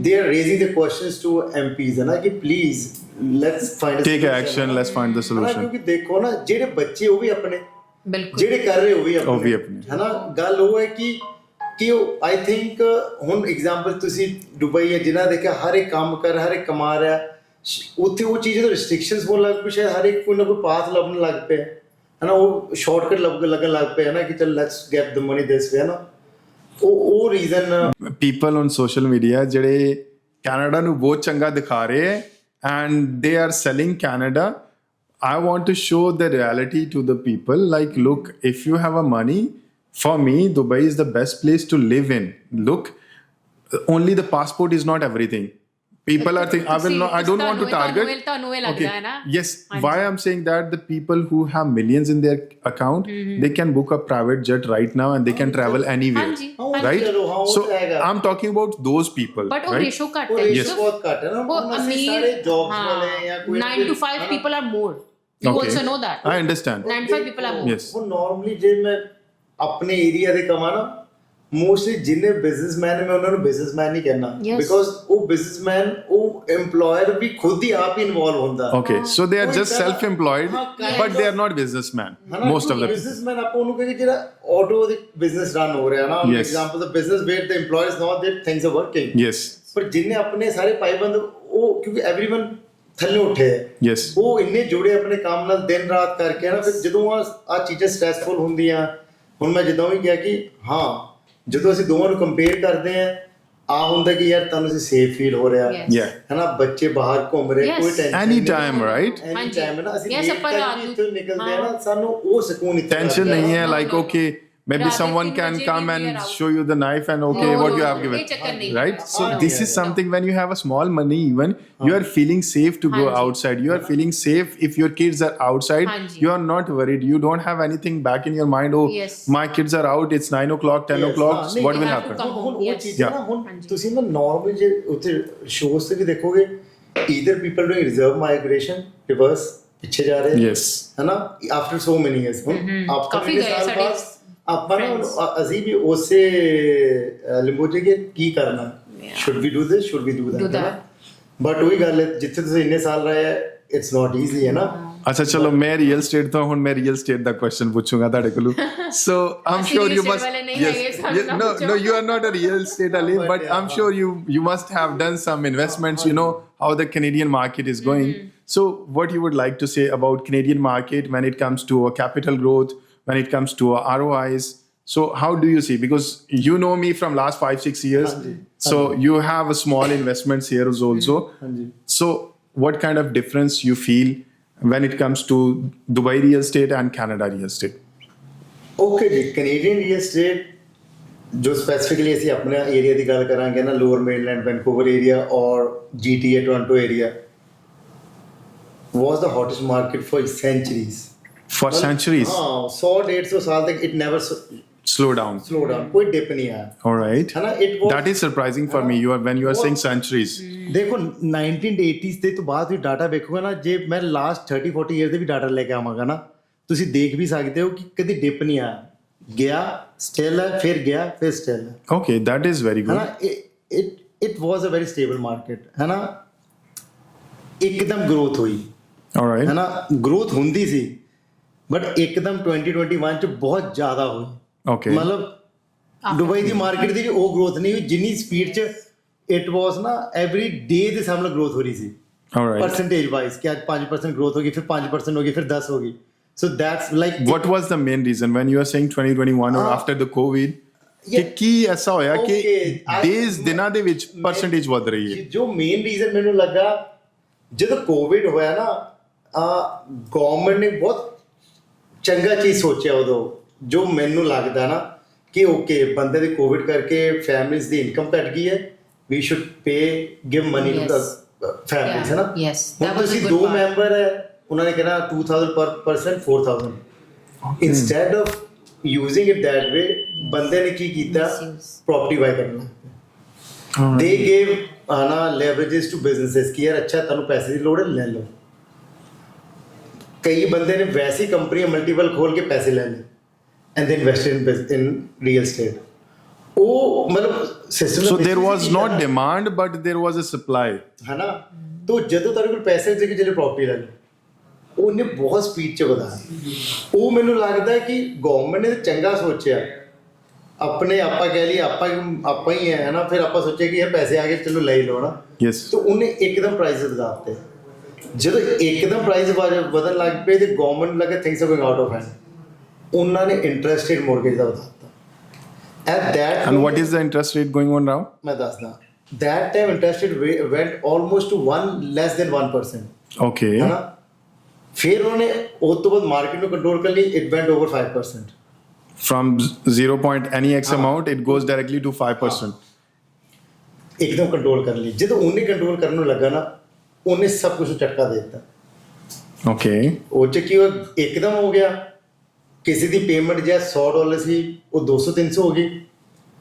they are raising the questions to MPs ਹੈ ਨਾ ਕਿ please let's find Take action, let's find the solution. ਕਿਉਂਕਿ ਦੇਖੋ ਨਾ ਜਿਹੜੇ ਬੱਚੇ ਉਹ ਵੀ ਆਪਣੇ, ਬਿਲਕੁਲ ਜਿਹੜੇ ਕਰ ਰਹੇ ਉਹ ਵੀ ਉਹ ਵੀ ਆਪਣੇ ਆਪਣੇ। ਹੈ ਨਾ. ਗੱਲ ਉਹ ਹੈ ਕਿ ਉਹ ਆਈ ਥਿੰਕ ਹੁਣ ਐਗਜ਼ਾਮਪਲ ਤੁਸੀਂ ਦੁਬਈ ਹੈ, ਜਿਨ੍ਹਾਂ ਦੇਖਿਆ ਹਰ ਇੱਕ ਕੰਮ ਕਰ, ਹਰ ਇੱਕ ਕਮਾ ਰਿਹਾ, ਉੱਥੇ ਉਹ ਚੀਜ਼ਾਂ ਤੋਂ ਰਿਸਟ੍ਰਿਕਸ਼ਨਸ ਹੋਣ ਲੱਗ ਪਈ. ਸ਼ਾਇਦ ਹਰ ਇੱਕ ਕੋਈ ਨਾ ਕੋਈ ਪਾਥ ਲੱਭਣ ਲੱਗ ਪਿਆ ਹੈ ਨਾ. ਉਹ ਸ਼ਾਰਟਕਟ ਲੱਗਣ ਲੱਗ ਪਿਆ ਹੈ ਨਾ ਕਿ ਚਲ ਲੈਟਸ ਗੈਟ ਦ ਮਨੀ ਦਿਸ ਵੇ ਹੈ ਨਾ. ਉਹ reason people on social media ਜਿਹੜੇ ਕੈਨੇਡਾ ਨੂੰ ਬਹੁਤ ਚੰਗਾ ਦਿਖਾ ਰਹੇ ਹੈ and they are selling Canada. I want to show the reality to the people. Like, look, if you have a money, for me, Dubai is the best place to live in. Look, only the passport is not everything. People are thinking, I don't want to target. ਤੁਹਾਨੂੰ ਇਹ ਲੱਗਦਾ ਹੈ ਨਾ. Yes. Why I'm saying that the people who have millions in their account, they can book a private jet right now and they can travel anywhere. ਹਾਂਜੀ, Right? ਚਲੋ, ਹਾਂ, ਉਹ So ਤਾਂ ਹੈਗਾ. I'm talking about those people. But ਉਹ right? Ratio ਘੱਟ ਉਹ ਹੈ। ਰੇਸ਼ੋ ਬਹੁਤ ਘੱਟ ਹੈ ਨਾ. ਉਹ ਹੁਣ ਅਸੀਂ ਅਮੀਰ ਸਾਰੇ ਜੌਬਸ ਵਾਲੇ ਜਾਂ ਕੋਈ 9 to 5 people are more. You Okay. also know that. I understand. 95 people are more. Yes. ਹੁਣ ਨਾਰਮਲੀ ਜੇ ਮੈਂ ਆਪਣੇ ਏਰੀਆ ਦੇ ਕਮਾਂ ਨਾ, ਮੋਸਟਲੀ ਜਿੰਨੇ ਬਿਜ਼ਨਸਮੈਨ ਮੈਂ ਉਹਨਾਂ ਨੂੰ ਬਿਜ਼ਨਸਮੈਨ ਨਹੀਂ ਕਹਿਣਾ, Yes. ਬਿਕੋਜ਼ ਉਹ ਬਿਜ਼ਨਸਮੈਨ ਉਹ EMPLOYER ਵੀ ਖੁਦ ਹੀ ਆਪ ਹੀ ਇਨਵੋਲਵ ਹੁੰਦਾ. Okay, so they are ਉਹ just ਇੱਦਾਂ- self-employed, ਹਾਂ, kind but they of- are not businessmen. Most of the people. Businessman ਆਪਾਂ ਉਹਨੂੰ ਕਹਿੰਦੇ ਜਿਹੜਾ ਆਟੋ ਦੇ ਬਿਜ਼ਨਸ ਰਨ ਹੋ ਰਿਹਾ ਨਾ. Yes. Example the business wear the EMPLOYERS know that things are working. Yes. ਪਰ ਜਿੰਨੇ ਆਪਣੇ ਸਾਰੇ ਪਾਈਬੰਦ ਉਹ ਕਿਉਂਕਿ एवरीवन ਥੱਲੇ ਉੱਠੇ ਹੈ. Yes. ਉਹ ਇੰਨੇ ਜੁੜੇ ਆਪਣੇ ਕੰਮ ਨਾਲ ਦਿਨ ਰਾਤ ਕਰਕੇ ਨਾ, ਫਿਰ ਜਦੋਂ ਆ ਚੀਜ਼ਾਂ ਸਟ੍ਰੈਸਫੁਲ ਹੁੰਦੀਆਂ. ਹੁਣ ਮੈਂ ਜਦੋਂ ਵੀ ਕਿਹਾ ਕਿ ਹਾਂ, ਜਦੋਂ ਅਸੀਂ ਦੋਵਾਂ ਨੂੰ ਕੰਪੇਅਰ ਕਰਦੇ ਆ, ਆ ਹੁੰਦਾ ਕਿ ਯਾਰ ਤੁਹਾਨੂੰ ਅਸੀਂ ਸੇਫ ਫੀਲ ਹੋ ਰਿਹਾ Yes. Yeah. ਹੈ ਨਾ. ਬੱਚੇ ਬਾਹਰ ਘੁੰਮ ਰਹੇ, Yes. ਕੋਈ ਟੈਨਸ਼ਨ Anytime, right? ਐਨੀ ਹਾਂਜੀ. ਟਾਈਮ ਹੈ ਨਾ. ਅਸੀਂ Yes, late ਆਪਾਂ ਤੱਕ ਰਾਤ ਵੀ ਨੂੰ- ਇੱਥੋਂ ਨਿਕਲਦੇ ਆ ਹਾਂ। ਨਾ, ਸਾਨੂੰ ਉਹ ਸਕੂਨ ਇੱਥੇ Tension ਲੱਗਦਾ। nahi hai, No, like, no. okay, maybe Rather someone कि can मुझे come भी we and are out. show you the knife and okay, No, what no, you have no, given, ये चक्कर नहीं है. right? So No. this is something when you have a small money, even you are feeling safe to go हाँ जी. outside. You are feeling safe if your kids are outside. हाँ जी. You are not worried. You don't have anything back in your mind. Oh, Yes. my kids are out. It's 9 o'clock, 10 Yes, o'clock. हाँ, नहीं, What will you have to happen? come. ਹੁਣ ਉਹ Yes. ਚੀਜ਼ਾਂ ਨਾ ਹੁਣ ਹਾਂਜੀ. ਤੁਸੀਂ ਨਾ ਨਾਰਮਲੀ ਜੇ ਉੱਥੇ ਸ਼ੋਜ਼ ਤੇ ਵੀ ਦੇਖੋਗੇ either people doing reserve migration reverse ਪਿੱਛੇ ਜਾ ਰਹੇ Yes. ਹੈ ਨਾ ਆਫਟਰ ਸੋ ਮੈਨੀ ਇਅਰਸ ਹੁਣ ਆਪਾਂ ਕਾਫੀ ਕਿੰਨੇ ਗਏ ਸਾਲ ਸਾਡੇ ਬਾਅਦ ਆਪਾਂ ਨਾ friends. ਅਸੀਂ ਵੀ ਉਸੇ ਲਿੰਬੋਜੇ ਕੇ ਕੀ ਕਰਨਾ should we do this should we do Do that that. But ਉਹੀ ਗੱਲ ਹੈ ਜਿੱਥੇ ਤੁਸੀਂ ਇੰਨੇ ਸਾਲ ਰਹੇ ਹੈ ਇਟਸ ਨਾਟ ਈਜ਼ੀ ਹੈ ਨਾ ਅੱਛਾ ਚਲੋ ਮੈਂ ਰੀਅਲ ਸਟੇਟ ਤੋਂ ਹੁਣ ਮੈਂ ਰੀਅਲ ਸਟੇਟ ਦਾ ਕੁਐਸਚਨ ਪੁੱਛੂੰਗਾ ਤੁਹਾਡੇ ਕੋਲੋਂ ਸੋ ਆਮ ਅਸੀਂ ਸ਼ੋਰ real ਯੂ estate ਮਸਟ ਵਾਲੇ ਨਹੀਂ ਹੈਗੇ, ਸਾਨੂੰ ਨਾ no ਪੁੱਛੋ. no you are not a real estate Ali But, but I'm yeah. sure you must have done some investments, you know how the Canadian market is going. So what you would like to say about Canadian market when it comes to capital growth, when it comes to ROIs? So how do you see, because you know me from last 5-6 years, so you have a small investments here also. So what kind of difference you feel when it comes to Dubai real estate and Canada real estate? Okay ਜੀ Canadian real estate ਜੋ specifically ਅਸੀਂ ਆਪਣੇ area ਦੀ ਗੱਲ ਕਰਾਂਗੇ ਨਾ Lower Mainland Vancouver area or GTA Toronto area was the hottest market for centuries. For centuries. ਹਾਂ 100-150 ਸਾਲ ਤੱਕ it never Slow down. Slow down ਕੋਈ ਡਿਪ ਨਹੀਂ ਆਇਆ All right. ਹੈ ਨਾ it was That is surprising for me. When you are saying centuries. ਦੇਖੋ 1980s ਦੇ ਤੋਂ ਬਾਅਦ ਵੀ ਡਾਟਾ ਵੇਖੋਗੇ ਨਾ ਜੇ ਮੈਂ ਲਾਸਟ 30-40 ਇਅਰ ਦੇ ਵੀ ਡਾਟਾ ਲੈ ਕੇ ਆਵਾਂਗਾ ਨਾ ਤੁਸੀਂ ਦੇਖ ਵੀ ਸਕਦੇ ਹੋ ਕਿ ਕਦੀ ਡਿਪ ਨਹੀਂ ਆਇਆ ਗਿਆ ਸਟਿਲ ਹੈ ਫਿਰ ਗਿਆ ਫਿਰ ਸਟਿਲ ਹੈ Okay, that is very ਹੈ good. ਨਾ it was a very stable market ਹੈ ਨਾ ਇੱਕਦਮ ਗਰੋਥ ਹੋਈ All right. ਹੈ ਨਾ ਗਰੋਥ ਹੁੰਦੀ ਸੀ ਬਟ ਇੱਕਦਮ 2021 ਚ ਬਹੁਤ ਜ਼ਿਆਦਾ ਹੋਈ Okay. ਮਤਲਬ ਦੁਬਈ ਦੀ ਮਾਰਕੀਟ ਦੀ ਵੀ ਉਹ ਗਰੋਥ ਨਹੀਂ ਹੋਈ ਜਿੰਨੀ ਸਪੀਡ ਚ ਇਟ ਵਾਸ ਨਾ ਐਵਰੀ ਡੇ ਦੇ ਸਾਹਮਣੇ ਗਰੋਥ ਹੋ ਰਹੀ ਸੀ All right. परसेंटेज वाइज कि आज 5% ग्रोथ होगी फिर 5% होगी फिर 10 होगी so that's like What was the main reason when you are saying 2021 or after the COVID? ਕਿ Yeah. ਕੀ ਐਸਾ ਹੋਇਆ ਕਿ Okay, ਡੇਜ਼ ਦਿਨਾਂ ਦੇ ਵਿੱਚ ਪਰਸੈਂਟੇਜ ਵਧ ਰਹੀ ਹੈ? ਜੋ ਮੇਨ ਰੀਜ਼ਨ ਮੈਨੂੰ ਲੱਗਾ ਜਦੋਂ ਕੋਵਿਡ ਹੋਇਆ ਨਾ ਗਵਰਨਮੈਂਟ ਨੇ ਬਹੁਤ ਚੰਗਾ ਚੀਜ਼ ਸੋਚਿਆ ਉਦੋਂ ਜੋ ਮੈਨੂੰ ਲੱਗਦਾ ਨਾ ਕਿ ਓਕੇ ਬੰਦੇ ਦੇ ਕੋਵਿਡ ਕਰਕੇ ਫੈਮਿਲੀਜ਼ ਦੀ ਇਨਕਮ ਘਟ ਗਈ ਹੈ we should pay give money to the families ਹੈ ਨਾ Yes, ਹੁਣ that was a ਤੁਸੀਂ good ਦੋ part. ਮੈਂਬਰ ਹੈ ਉਹਨਾਂ ਨੇ ਕਹਿਣਾ 2000 ਪਰ person 4000 instead of using it that way ਬੰਦੇ ਨੇ ਕੀ ਕੀਤਾ Misuse. ਪ੍ਰੋਪਰਟੀ ਬਾਈ ਕਰਨਾ ਦੇ ਗੇਵ ਆਨਾ ਲੈਵਰੇजेस ਟੂ ਬਿਜ਼ਨੈਸਸ ਕਿ ਯਾਰ ਅੱਛਾ ਤੁਹਾਨੂੰ ਪੈਸੇ ਦੀ ਲੋੜ ਹੈ ਲੈ ਲਓ ਕਈ ਬੰਦੇ ਨੇ ਵੈਸੀ ਕੰਪਨੀਆਂ ਮਲਟੀਪਲ ਖੋਲ ਕੇ ਪੈਸੇ ਲੈ ਲਏ and then invested in real estate ਉਹ ਮਤਲਬ system So there was not demand but there was a supply. ਹੈ ਨਾ ਤੋ ਜਦੋਂ ਤੁਹਾਡੇ ਕੋਲ ਪੈਸੇ ਸੀ ਕਿ ਜਿਹੜੇ ਪ੍ਰੋਪਰਟੀ ਲੈ ਲਓ ਉਹਨੇ ਬਹੁਤ ਸਪੀਡ ਚ ਵਧਾਇਆ ਉਹ ਮੈਨੂੰ ਲੱਗਦਾ ਕਿ ਗਵਰਨਮੈਂਟ ਨੇ ਚੰਗਾ ਸੋਚਿਆ ਆਪਣੇ ਆਪਾਂ ਕਹਿ ਲਈ ਆਪਾਂ ਹੀ ਹੈ ਨਾ ਫਿਰ ਆਪਾਂ ਸੋਚਿਆ ਕਿ ਇਹ ਪੈਸੇ ਆ ਗਏ ਚਲੋ ਲੈ ਹੀ ਲਓ ਨਾ Yes. तो ਉਹਨੇ ਇੱਕਦਮ ਪ੍ਰਾਈਸ ਵਧਾ ਦਿੱਤੇ ਜਦੋਂ ਇੱਕਦਮ ਪ੍ਰਾਈਸ ਵਧਣ ਲੱਗ ਪਏ ਤੇ ਗਵਰਨਮੈਂਟ ਲੱਗੇ things are going out of hand ਉਹਨਾਂ ਨੇ ਇੰਟਰਸਟ ਰੇਟ ਮੌਰਗੇਜ ਦਾ ਵਧਾ ਦਿੱਤਾ at that And what is the interest rate going on now? ਮੈਂ ਦੱਸਦਾ that time interest rate went almost to less than 1% Okay. ਹੈ ਨਾ ਫਿਰ ਉਹਨੇ ਉਸ ਤੋਂ ਬਾਅਦ ਮਾਰਕੀਟ ਨੂੰ ਕੰਟਰੋਲ ਕਰ ਲਈ it went over 5% From 0 point any X amount, it goes directly to 5%. ਇੱਕਦਮ ਕੰਟਰੋਲ ਕਰ ਲਈ ਜਦੋਂ ਉਹਨੇ ਕੰਟਰੋਲ ਕਰਨ ਨੂੰ ਲੱਗਾ ਨਾ ਉਹਨੇ ਸਭ ਕੁਝ ਝਟਕਾ ਦੇ ਦਿੱਤਾ Okay. ਉਹ ਚ ਕੀ ਹੋਇਆ ਇੱਕਦਮ ਹੋ ਗਿਆ ਕਿਸੇ ਦੀ ਪੇਮੈਂਟ ਜੇ $100 ਸੀ ਉਹ 200-300 ਹੋ ਗਈ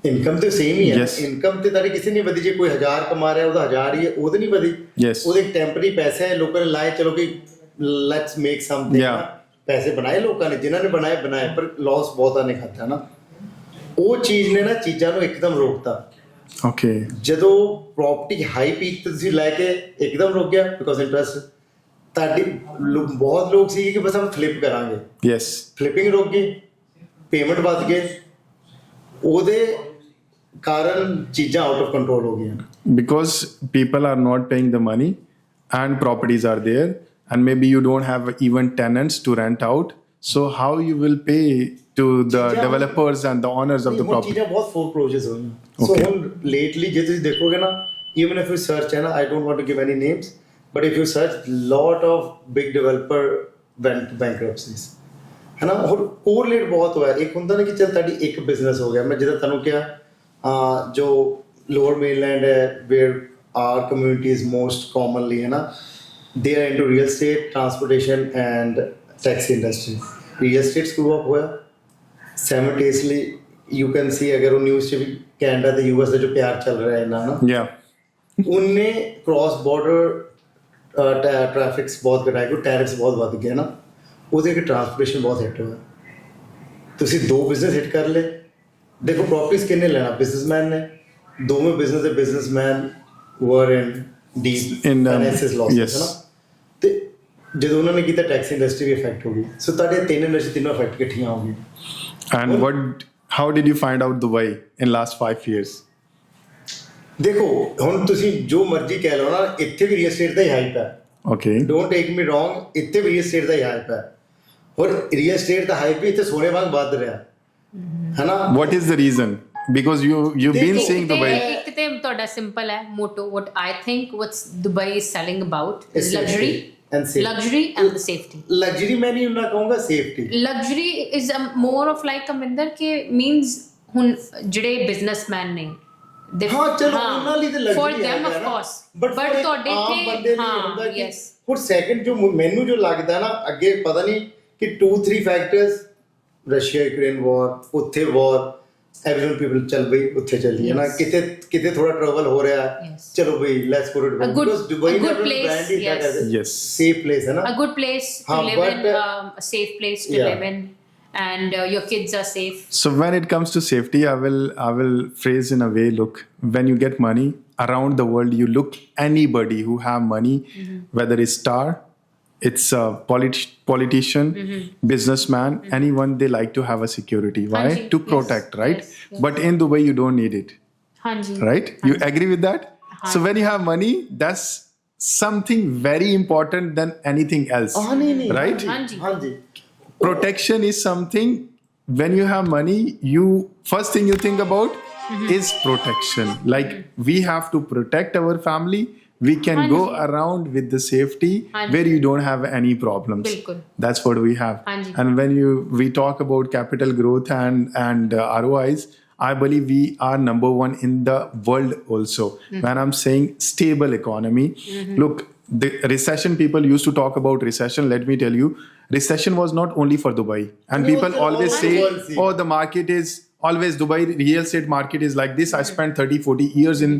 ਇਨਕਮ ਤੇ ਸੇਮ ਹੀ ਹੈ Yes. ਇਨਕਮ ਤੇ ਤੁਹਾਡੀ ਕਿਸੇ ਨਹੀਂ ਵਧੀ ਜੇ ਕੋਈ 1000 ਕਮਾ ਰਿਹਾ ਉਹਦਾ 1000 ਹੀ ਹੈ ਉਹਦੇ ਨਹੀਂ ਵਧੀ Yes. ਉਹਦੇ ਟੈਂਪਰੇਰੀ ਪੈਸੇ ਹੈ ਲੋਕਾਂ ਨੇ ਲਾਏ ਚਲੋ ਕਿ ਲੈਟਸ ਮੇਕ ਸਮਥਿੰਗ Yeah. ਪੈਸੇ ਬਣਾਏ ਲੋਕਾਂ ਨੇ ਜਿਨ੍ਹਾਂ ਨੇ ਬਣਾਏ ਪਰ ਲਾਸ ਬਹੁਤਾਂ ਨੇ ਖਾਧਾ ਨਾ ਉਹ ਚੀਜ਼ ਨੇ ਨਾ ਚੀਜ਼ਾਂ ਨੂੰ ਇੱਕਦਮ ਰੋਕਤਾ Okay. ਜਦੋਂ ਪ੍ਰੋਪਰਟੀ ਹਾਈ ਪੀਕ ਤੇ ਤੁਸੀਂ ਲੈ ਕੇ ਇੱਕਦਮ ਰੁਕ ਗਿਆ ਬਿਕੋਜ਼ ਇੰਟਰਸਟ ਤੁਹਾਡੀ ਬਹੁਤ ਲੋਕ ਸੀ ਕਿ ਬਸ ਹਮ ਫਲਿਪ ਕਰਾਂਗੇ Yes. ਫਲਿਪਿੰਗ ਰੁਕ ਗਈ ਪੇਮੈਂਟ ਵੱਧ ਗਏ ਉਹਦੇ ਕਾਰਨ ਚੀਜ਼ਾਂ ਆਊਟ ਆਫ ਕੰਟਰੋਲ ਹੋ ਗਈਆਂ Because people are not paying the money and properties are there and maybe you don't have even tenants to rent out. So how you will pay to the developers and the owners of the ਹੁਣ property? ਚੀਜ਼ਾਂ ਬਹੁਤ foreclosures ਹੋਈਆਂ ਸੋ Okay. ਹੁਣ lately ਜੇ ਤੁਸੀਂ ਦੇਖੋਗੇ ਨਾ even if you search ਹੈ ਨਾ I don't want to give any names but if you search lot of big developer went bankruptcies ਹੈ ਨਾ। ਹੋਰ ਕੋਰਿਲੇਟ ਬਹੁਤ ਹੋਇਆ। ਇੱਕ ਹੁੰਦਾ ਨਾ ਕਿ ਚੱਲ ਤੁਹਾਡੀ ਇੱਕ ਬਿਜ਼ਨਸ ਹੋ ਗਿਆ, ਮੈਂ ਜਿੱਦਾਂ ਤੁਹਾਨੂੰ ਕਿਹਾ ਜੋ ਲੋਅਰ ਮੇਨਲੈਂਡ ਹੈ where are communities most commonly ਹੈ ਨਾ, they are into real estate, transportation and taxi industry. Real estate screw up ਹੋਇਆ simultaneously you can see ਅਗਰ ਉਹ ਨਿਊਜ਼ 'ਚ ਵੀ ਕੈਨੇਡਾ ਤੇ ਯੂਐਸ ਦਾ ਜੋ ਪਿਆਰ ਚੱਲ ਰਿਹਾ ਹੈ ਨਾ ਉਹਨੇ ਕ੍ਰਾਸ ਬਾਰਡਰ ਟ੍ਰੈਫਿਕਸ ਬਹੁਤ ਘਟਾਇਆ, ਕੋਈ ਟੈਰਿਫਸ ਬਹੁਤ ਵੱਧ ਗਏ ਨਾ, ਉਹਦੇ ਕਰਕੇ ਟਰਾਂਸਪੋਰਟੇਸ਼ਨ ਬਹੁਤ ਹਿੱਟ ਹੋਇਆ। ਤੁਸੀਂ 2 ਬਿਜ਼ਨਸ ਹਿੱਟ ਕਰ ਲਏ। ਦੇਖੋ ਪ੍ਰੋਪਰਟੀਜ਼ ਕਿੰਨੇ ਲੈਣਾ, ਬਿਜ਼ਨਸਮੈਨ ਨੇ, ਦੋਵੇਂ ਬਿਜ਼ਨਸ ਦੇ ਬਿਜ਼ਨਸਮੈਨ ਵਰ ਇਨ ਡੀਪ ਫਾਈਨੈਂਸਿਸ ਲਾਸਸ ਹੈ ਨਾ। ਤੇ ਜਦੋਂ ਉਹਨਾਂ ਨੇ ਕੀਤਾ ਟੈਕਸੀ ਇੰਡਸਟਰੀ ਵੀ ਇਫੈਕਟ ਹੋ ਗਈ। ਸੋ ਤੁਹਾਡੇ 3 ਇੰਡਸਟਰੀ ਤਿੰਨੋਂ ਇਫੈਕਟ ਇਕੱਠੀਆਂ ਹੋ ਗਈਆਂ। And how did you find out Dubai in last 5 years? ਦੇਖੋ ਹੁਣ ਤੁਸੀਂ ਜੋ ਮਰਜ਼ੀ ਕਹਿ ਲਓ ਨਾ, ਇੱਥੇ ਵੀ ਰੀਅਲ ਏਸਟੇਟ ਦਾ ਹੀ ਹਾਈਪ ਹੈ। Okay. Don't take me wrong, ਇੱਥੇ ਵੀ ਰੀਅਲ ਏਸਟੇਟ ਦਾ ਹੀ ਹਾਈਪ ਹੈ। ਔਰ ਰੀਅਲ ਏਸਟੇਟ ਦਾ ਹਾਈਪ ਵੀ ਇੱਥੇ ਸੋਨੇ ਵਾਂਗ ਵੱਧ ਰਿਹਾ ਹੈ ਨਾ। What is the reason? Because you've been seeing Dubai. ਇੱਕ ਤੇ ਤੁਹਾਡਾ ਸਿੰਪਲ ਹੈ motto, what I think what's Dubai is selling about is luxury and the safety. Luxury ਮੈਂ ਨਹੀਂ ਉਹਨਾਂ ਕਹੂੰਗਾ, safety. Luxury is more of like Amarinder K means ਹੁਣ ਜਿਹੜੇ ਬਿਜ਼ਨਸਮੈਨ ਨੇ ਹਾਂ ਚਲੋ ਉਹਨਾਂ ਲਈ ਤਾਂ luxury for them of course, but ਤੁਹਾਡੇ ਤੇ ਹਾਂ yes। ਹੁਣ ਸੈਕੰਡ ਜੋ ਮੈਨੂੰ ਜੋ ਲੱਗਦਾ ਨਾ, ਅੱਗੇ ਪਤਾ ਨਹੀਂ ਕਿ 2-3 ਫੈਕਟਰਸ, ਰਸ਼ੀਆ ਯੂਕਰੇਨ ਵਾਰ, ਉੱਥੇ ਵਾਰ, everyone people ਚੱਲ ਬਈ ਉੱਥੇ ਚੱਲੀ ਹੈ ਨਾ, ਕਿਤੇ ਥੋੜਾ ਟਰਬਲ ਹੋ ਰਿਹਾ, ਚਲੋ ਬਈ let's go to Dubai, because Dubai ਦਾ ਬ੍ਰਾਂਡ ਹੀ that is safe place ਹੈ ਨਾ, a good place to live in, a safe place to live in, and your kids are safe. So when it comes to safety, I will phrase in a way, look, when you get money around the world, you look anybody who have money, whether it's star, it's a politician, businessman, anyone, they like to have a security. Why? To protect, right? Yes. But in Dubai, you don't need it. Right? You agree with that? So when you have money, that's something very important than anything else. Right? Protection is something, when you have money, first thing you think about is protection. Like we have to protect our family. We can go around with the safety where you don't have any problems. That's what we have. And when we talk about capital growth and ROIs, I believe we are number 1 in the world also. When I'm saying stable economy, look, the recession, people used to talk about recession. Let me tell you, recession was not only for Dubai. And people always say, oh, the market is always Dubai, real estate market is like this. I spent 30-40 years in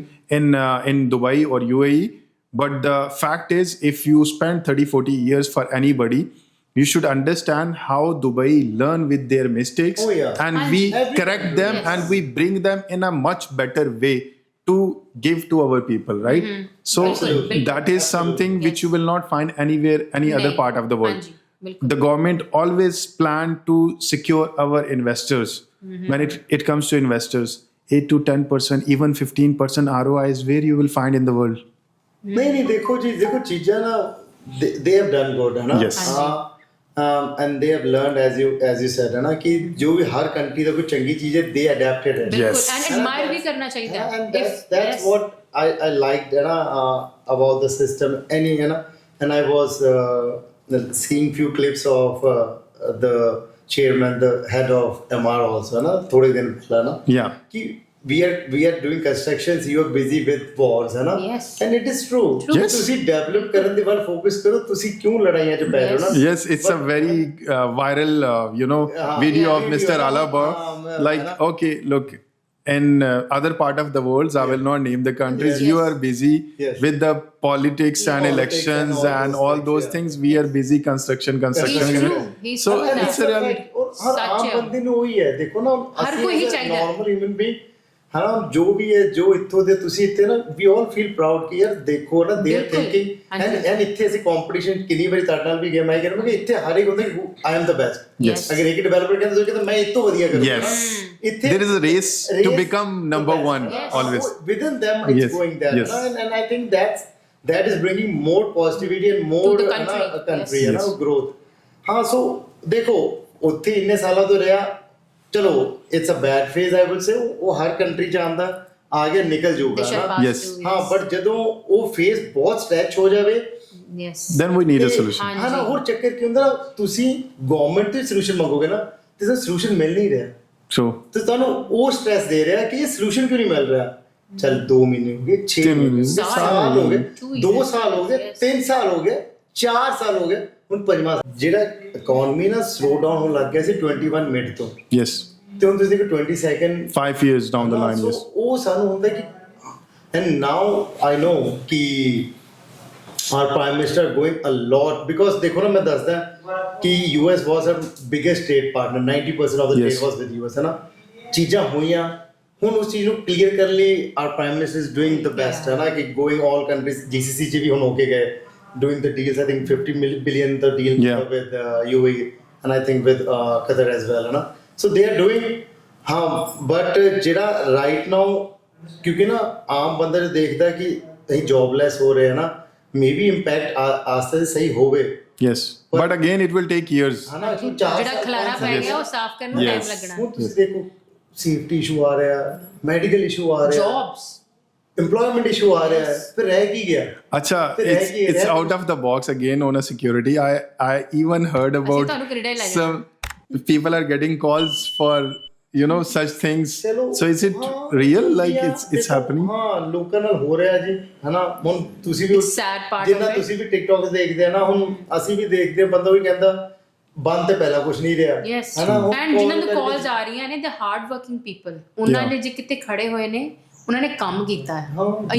Dubai or UAE. But the fact is, if you spend 30-40 years for anybody, you should understand how Dubai learn with their mistakes. And we correct them and we bring them in a much better way to give to our people, right? So that is something which you will not find anywhere, any other part of the world. The government always plan to secure our investors. When it comes to investors, 8 to 10%, even 15% ROI is where you will find in the world. नहीं देखो जी, देखो चीज़ें ना, they have done good है ना। Yes. And they have learned as you said है ना, कि जो भी हर country का कोई चंगी चीज़ है, they adapted it. Yes. And admire भी करना चाहिए। And that's what I liked है ना about the system. है ना, and I was seeing few clips of the chairman, the head of MR also है ना, थोड़े दिन पहले ना। Yeah. कि we are doing constructions, you are busy with wars है ना। Yes. And it is true. Yes. ਤੁਸੀਂ develop ਕਰਨ ਦੇ ਵੱਲ focus ਕਰੋ, ਤੁਸੀਂ ਕਿਉਂ ਲੜਾਈਆਂ 'ਚ ਪੈ ਰਹੇ ਹੋ ਨਾ। Yes, it's a very viral video of Mr. Alaba. Like, okay, look, in other part of the world, I will not name the countries, you are busy with the politics and elections and all those things. We are busy construction. So it's a reality. ਹਰ ਆਮ ਬੰਦੇ ਨੂੰ ਉਹੀ ਹੈ, ਦੇਖੋ ਨਾ, ਹਰ ਕੋਈ ਹੀ ਚਾਹੀਦਾ normal human being ਹਾਂ, ਜੋ ਵੀ ਹੈ, ਜੋ ਇੱਥੋਂ ਦੇ ਤੁਸੀਂ ਇੱਥੇ ਨਾ, ਵੀ ਆਲ ਫੀਲ ਪ੍ਰਾਊਡ ਕਿ ਯਾਰ ਦੇਖੋ ਨਾ, ਦੇ ਆਰ ਥਿੰਕਿੰਗ ਐਂਡ ਇੱਥੇ ਅਸੀਂ ਕੰਪੀਟੀਸ਼ਨ ਕਿੰਨੀ ਵਾਰੀ ਤੁਹਾਡੇ ਨਾਲ ਵੀ ਗਿਆ, ਮੈਂ ਕਹਿੰਦਾ ਕਿ ਇੱਥੇ ਹਰ ਇੱਕ ਹੁੰਦਾ ਕਿ ਆਈ ਐਮ ਦ ਬੈਸਟ। ਅਗਰ ਇੱਕ ਡਿਵੈਲਪਰ ਕਹਿੰਦਾ ਮੈਂ ਇਹ ਤੋਂ ਵਧੀਆ ਕਰੂੰਗਾ, ਇੱਥੇ there is a race to become number 1 always. Within them it's going there, and I think that is bringing more positivity and more to the country, you know, growth. हाँ, so देखो ਉੱਥੇ ਇੰਨੇ ਸਾਲਾਂ ਤੋਂ ਰਿਹਾ, ਚਲੋ it's a bad phase I will say, ਉਹ ਹਰ ਕੰਟਰੀ ਚ ਆਉਂਦਾ, ਆ ਗਿਆ ਨਿਕਲ ਜਾਊਗਾ ਨਾ। Yes. ਹਾਂ, ਬਟ ਜਦੋਂ ਉਹ ਫੇਜ਼ ਬਹੁਤ ਸਟ੍ਰੈਚ ਹੋ ਜਾਵੇ yes then we need a solution. ਹਾਂ ਨਾ, ਹੋਰ ਚੱਕਰ ਕੀ ਹੁੰਦਾ, ਤੁਸੀਂ ਗਵਰਨਮੈਂਟ ਤੋਂ ਸੋਲੂਸ਼ਨ ਮੰਗੋਗੇ ਨਾ ਤੇ ਸਰ ਸੋਲੂਸ਼ਨ ਮਿਲ ਨਹੀਂ ਰਿਹਾ, True. ਤੇ ਤੁਹਾਨੂੰ ਉਹ ਸਟ੍ਰੈਸ ਦੇ ਰਿਹਾ ਕਿ ਇਹ ਸੋਲੂਸ਼ਨ ਕਿਉਂ ਨਹੀਂ ਮਿਲ ਰਿਹਾ। ਚੱਲ 2 ਮਹੀਨੇ ਹੋ ਗਏ, 6 ਮਹੀਨੇ ਹੋ ਗਏ, ਸਾਲ ਹੋ ਗਏ, 2 ਸਾਲ ਹੋ ਗਏ, 3 ਸਾਲ ਹੋ ਗਏ, 4 ਸਾਲ ਹੋ ਗਏ, ਹੁਣ 5ਵਾਂ ਜਿਹੜਾ ਇਕਨੋਮੀ ਨਾ ਸਲੋ ਡਾਊਨ ਹੋਣ ਲੱਗ ਗਿਆ ਸੀ 21 ਮਿੰਟ ਤੋਂ, Yes. ਤੇ ਹੁਣ ਤੁਸੀਂ ਦੇਖੋ 22nd 5 years down the line. So, Yes. ਉਹ ਸਾਨੂੰ ਹੁੰਦਾ ਕਿ and now I know ਕਿ our prime minister going a lot because ਦੇਖੋ ਨਾ, ਮੈਂ ਦੱਸਦਾ ਕਿ US was our biggest trade partner, 90% of the Yes. trade was with US, ਹੈ ਨਾ, ਚੀਜ਼ਾਂ ਹੋਈਆਂ, ਹੁਣ ਉਸ ਚੀਜ਼ ਨੂੰ ਕਲੀਅਰ ਕਰਨ ਲਈ our prime minister is doing the best, ਹੈ ਨਾ, ਕਿ going all countries, GCC ਚ ਵੀ ਹੁਣ ਹੋ ਕੇ ਗਏ, doing the deals, I think 50 billion the deal Yeah. with UAE and I think with Qatar as well, ਹੈ ਨਾ, so they are doing, ਹਾਂ, but ਜਿਹੜਾ right now ਕਿਉਂਕਿ ਨਾ ਆਮ ਬੰਦਾ ਜੋ ਦੇਖਦਾ ਕਿ ਅਸੀਂ ਜੌਬਲੈਸ ਹੋ ਰਹੇ ਹਾਂ ਨਾ, ਮੇਬੀ ਇੰਪੈਕਟ ਆਸਤੇ ਸਹੀ ਹੋਵੇ, Yes. But again, it will take years. ਹੈ ਨਾ, ਕਿ ਜਿਹੜਾ ਖਲਾਰਾ ਪੈ ਗਿਆ ਉਹ ਸਾਫ਼ ਕਰਨ ਨੂੰ ਟਾਈਮ Yes. ਲੱਗਣਾ। ਹੁਣ ਤੁਸੀਂ ਦੇਖੋ ਸੇਫਟੀ ਇਸ਼ੂ ਆ ਰਿਹਾ, ਮੈਡੀਕਲ ਇਸ਼ੂ ਆ ਰਿਹਾ, jobs employment ਇਸ਼ੂ ਆ ਰਿਹਾ, ਫਿਰ ਰਹਿ ਕੀ ਗਿਆ। Acha, it's out of the box again on a security. I even heard about ਤੁਹਾਨੂੰ ਕੈਨੇਡਾ ਹੀ ਲੈ some people are getting calls for such things. So is it real? Like it's happening? ਹਾਂ, ਲੋਕਾਂ ਨਾਲ ਹੋ ਰਿਹਾ ਜੀ, ਹੈ ਨਾ। ਹੁਣ ਤੁਸੀਂ ਵੀ sad part ਜਿੰਨਾ of it. ਤੁਸੀਂ ਵੀ ਟਿਕਟੌਕ ਦੇਖਦੇ ਆ ਨਾ, ਹੁਣ ਅਸੀਂ ਵੀ ਦੇਖਦੇ ਆ, ਬੰਦਾ ਵੀ ਕਹਿੰਦਾ ਬੰਦ ਤੇ ਪਹਿਲਾਂ ਕੁਝ ਨਹੀਂ ਰਿਹਾ, yes ਹੈ ਨਾ। and ਜਿਨ੍ਹਾਂ ਨੂੰ ਕਾਲਸ ਆ ਰਹੀਆਂ ਨੇ, the hard working people, ਉਹਨਾਂ ਨੇ ਜੇ ਕਿਤੇ ਖੜੇ ਹੋਏ ਨੇ, ਉਹਨਾਂ ਨੇ ਕੰਮ ਕੀਤਾ ਹੈ,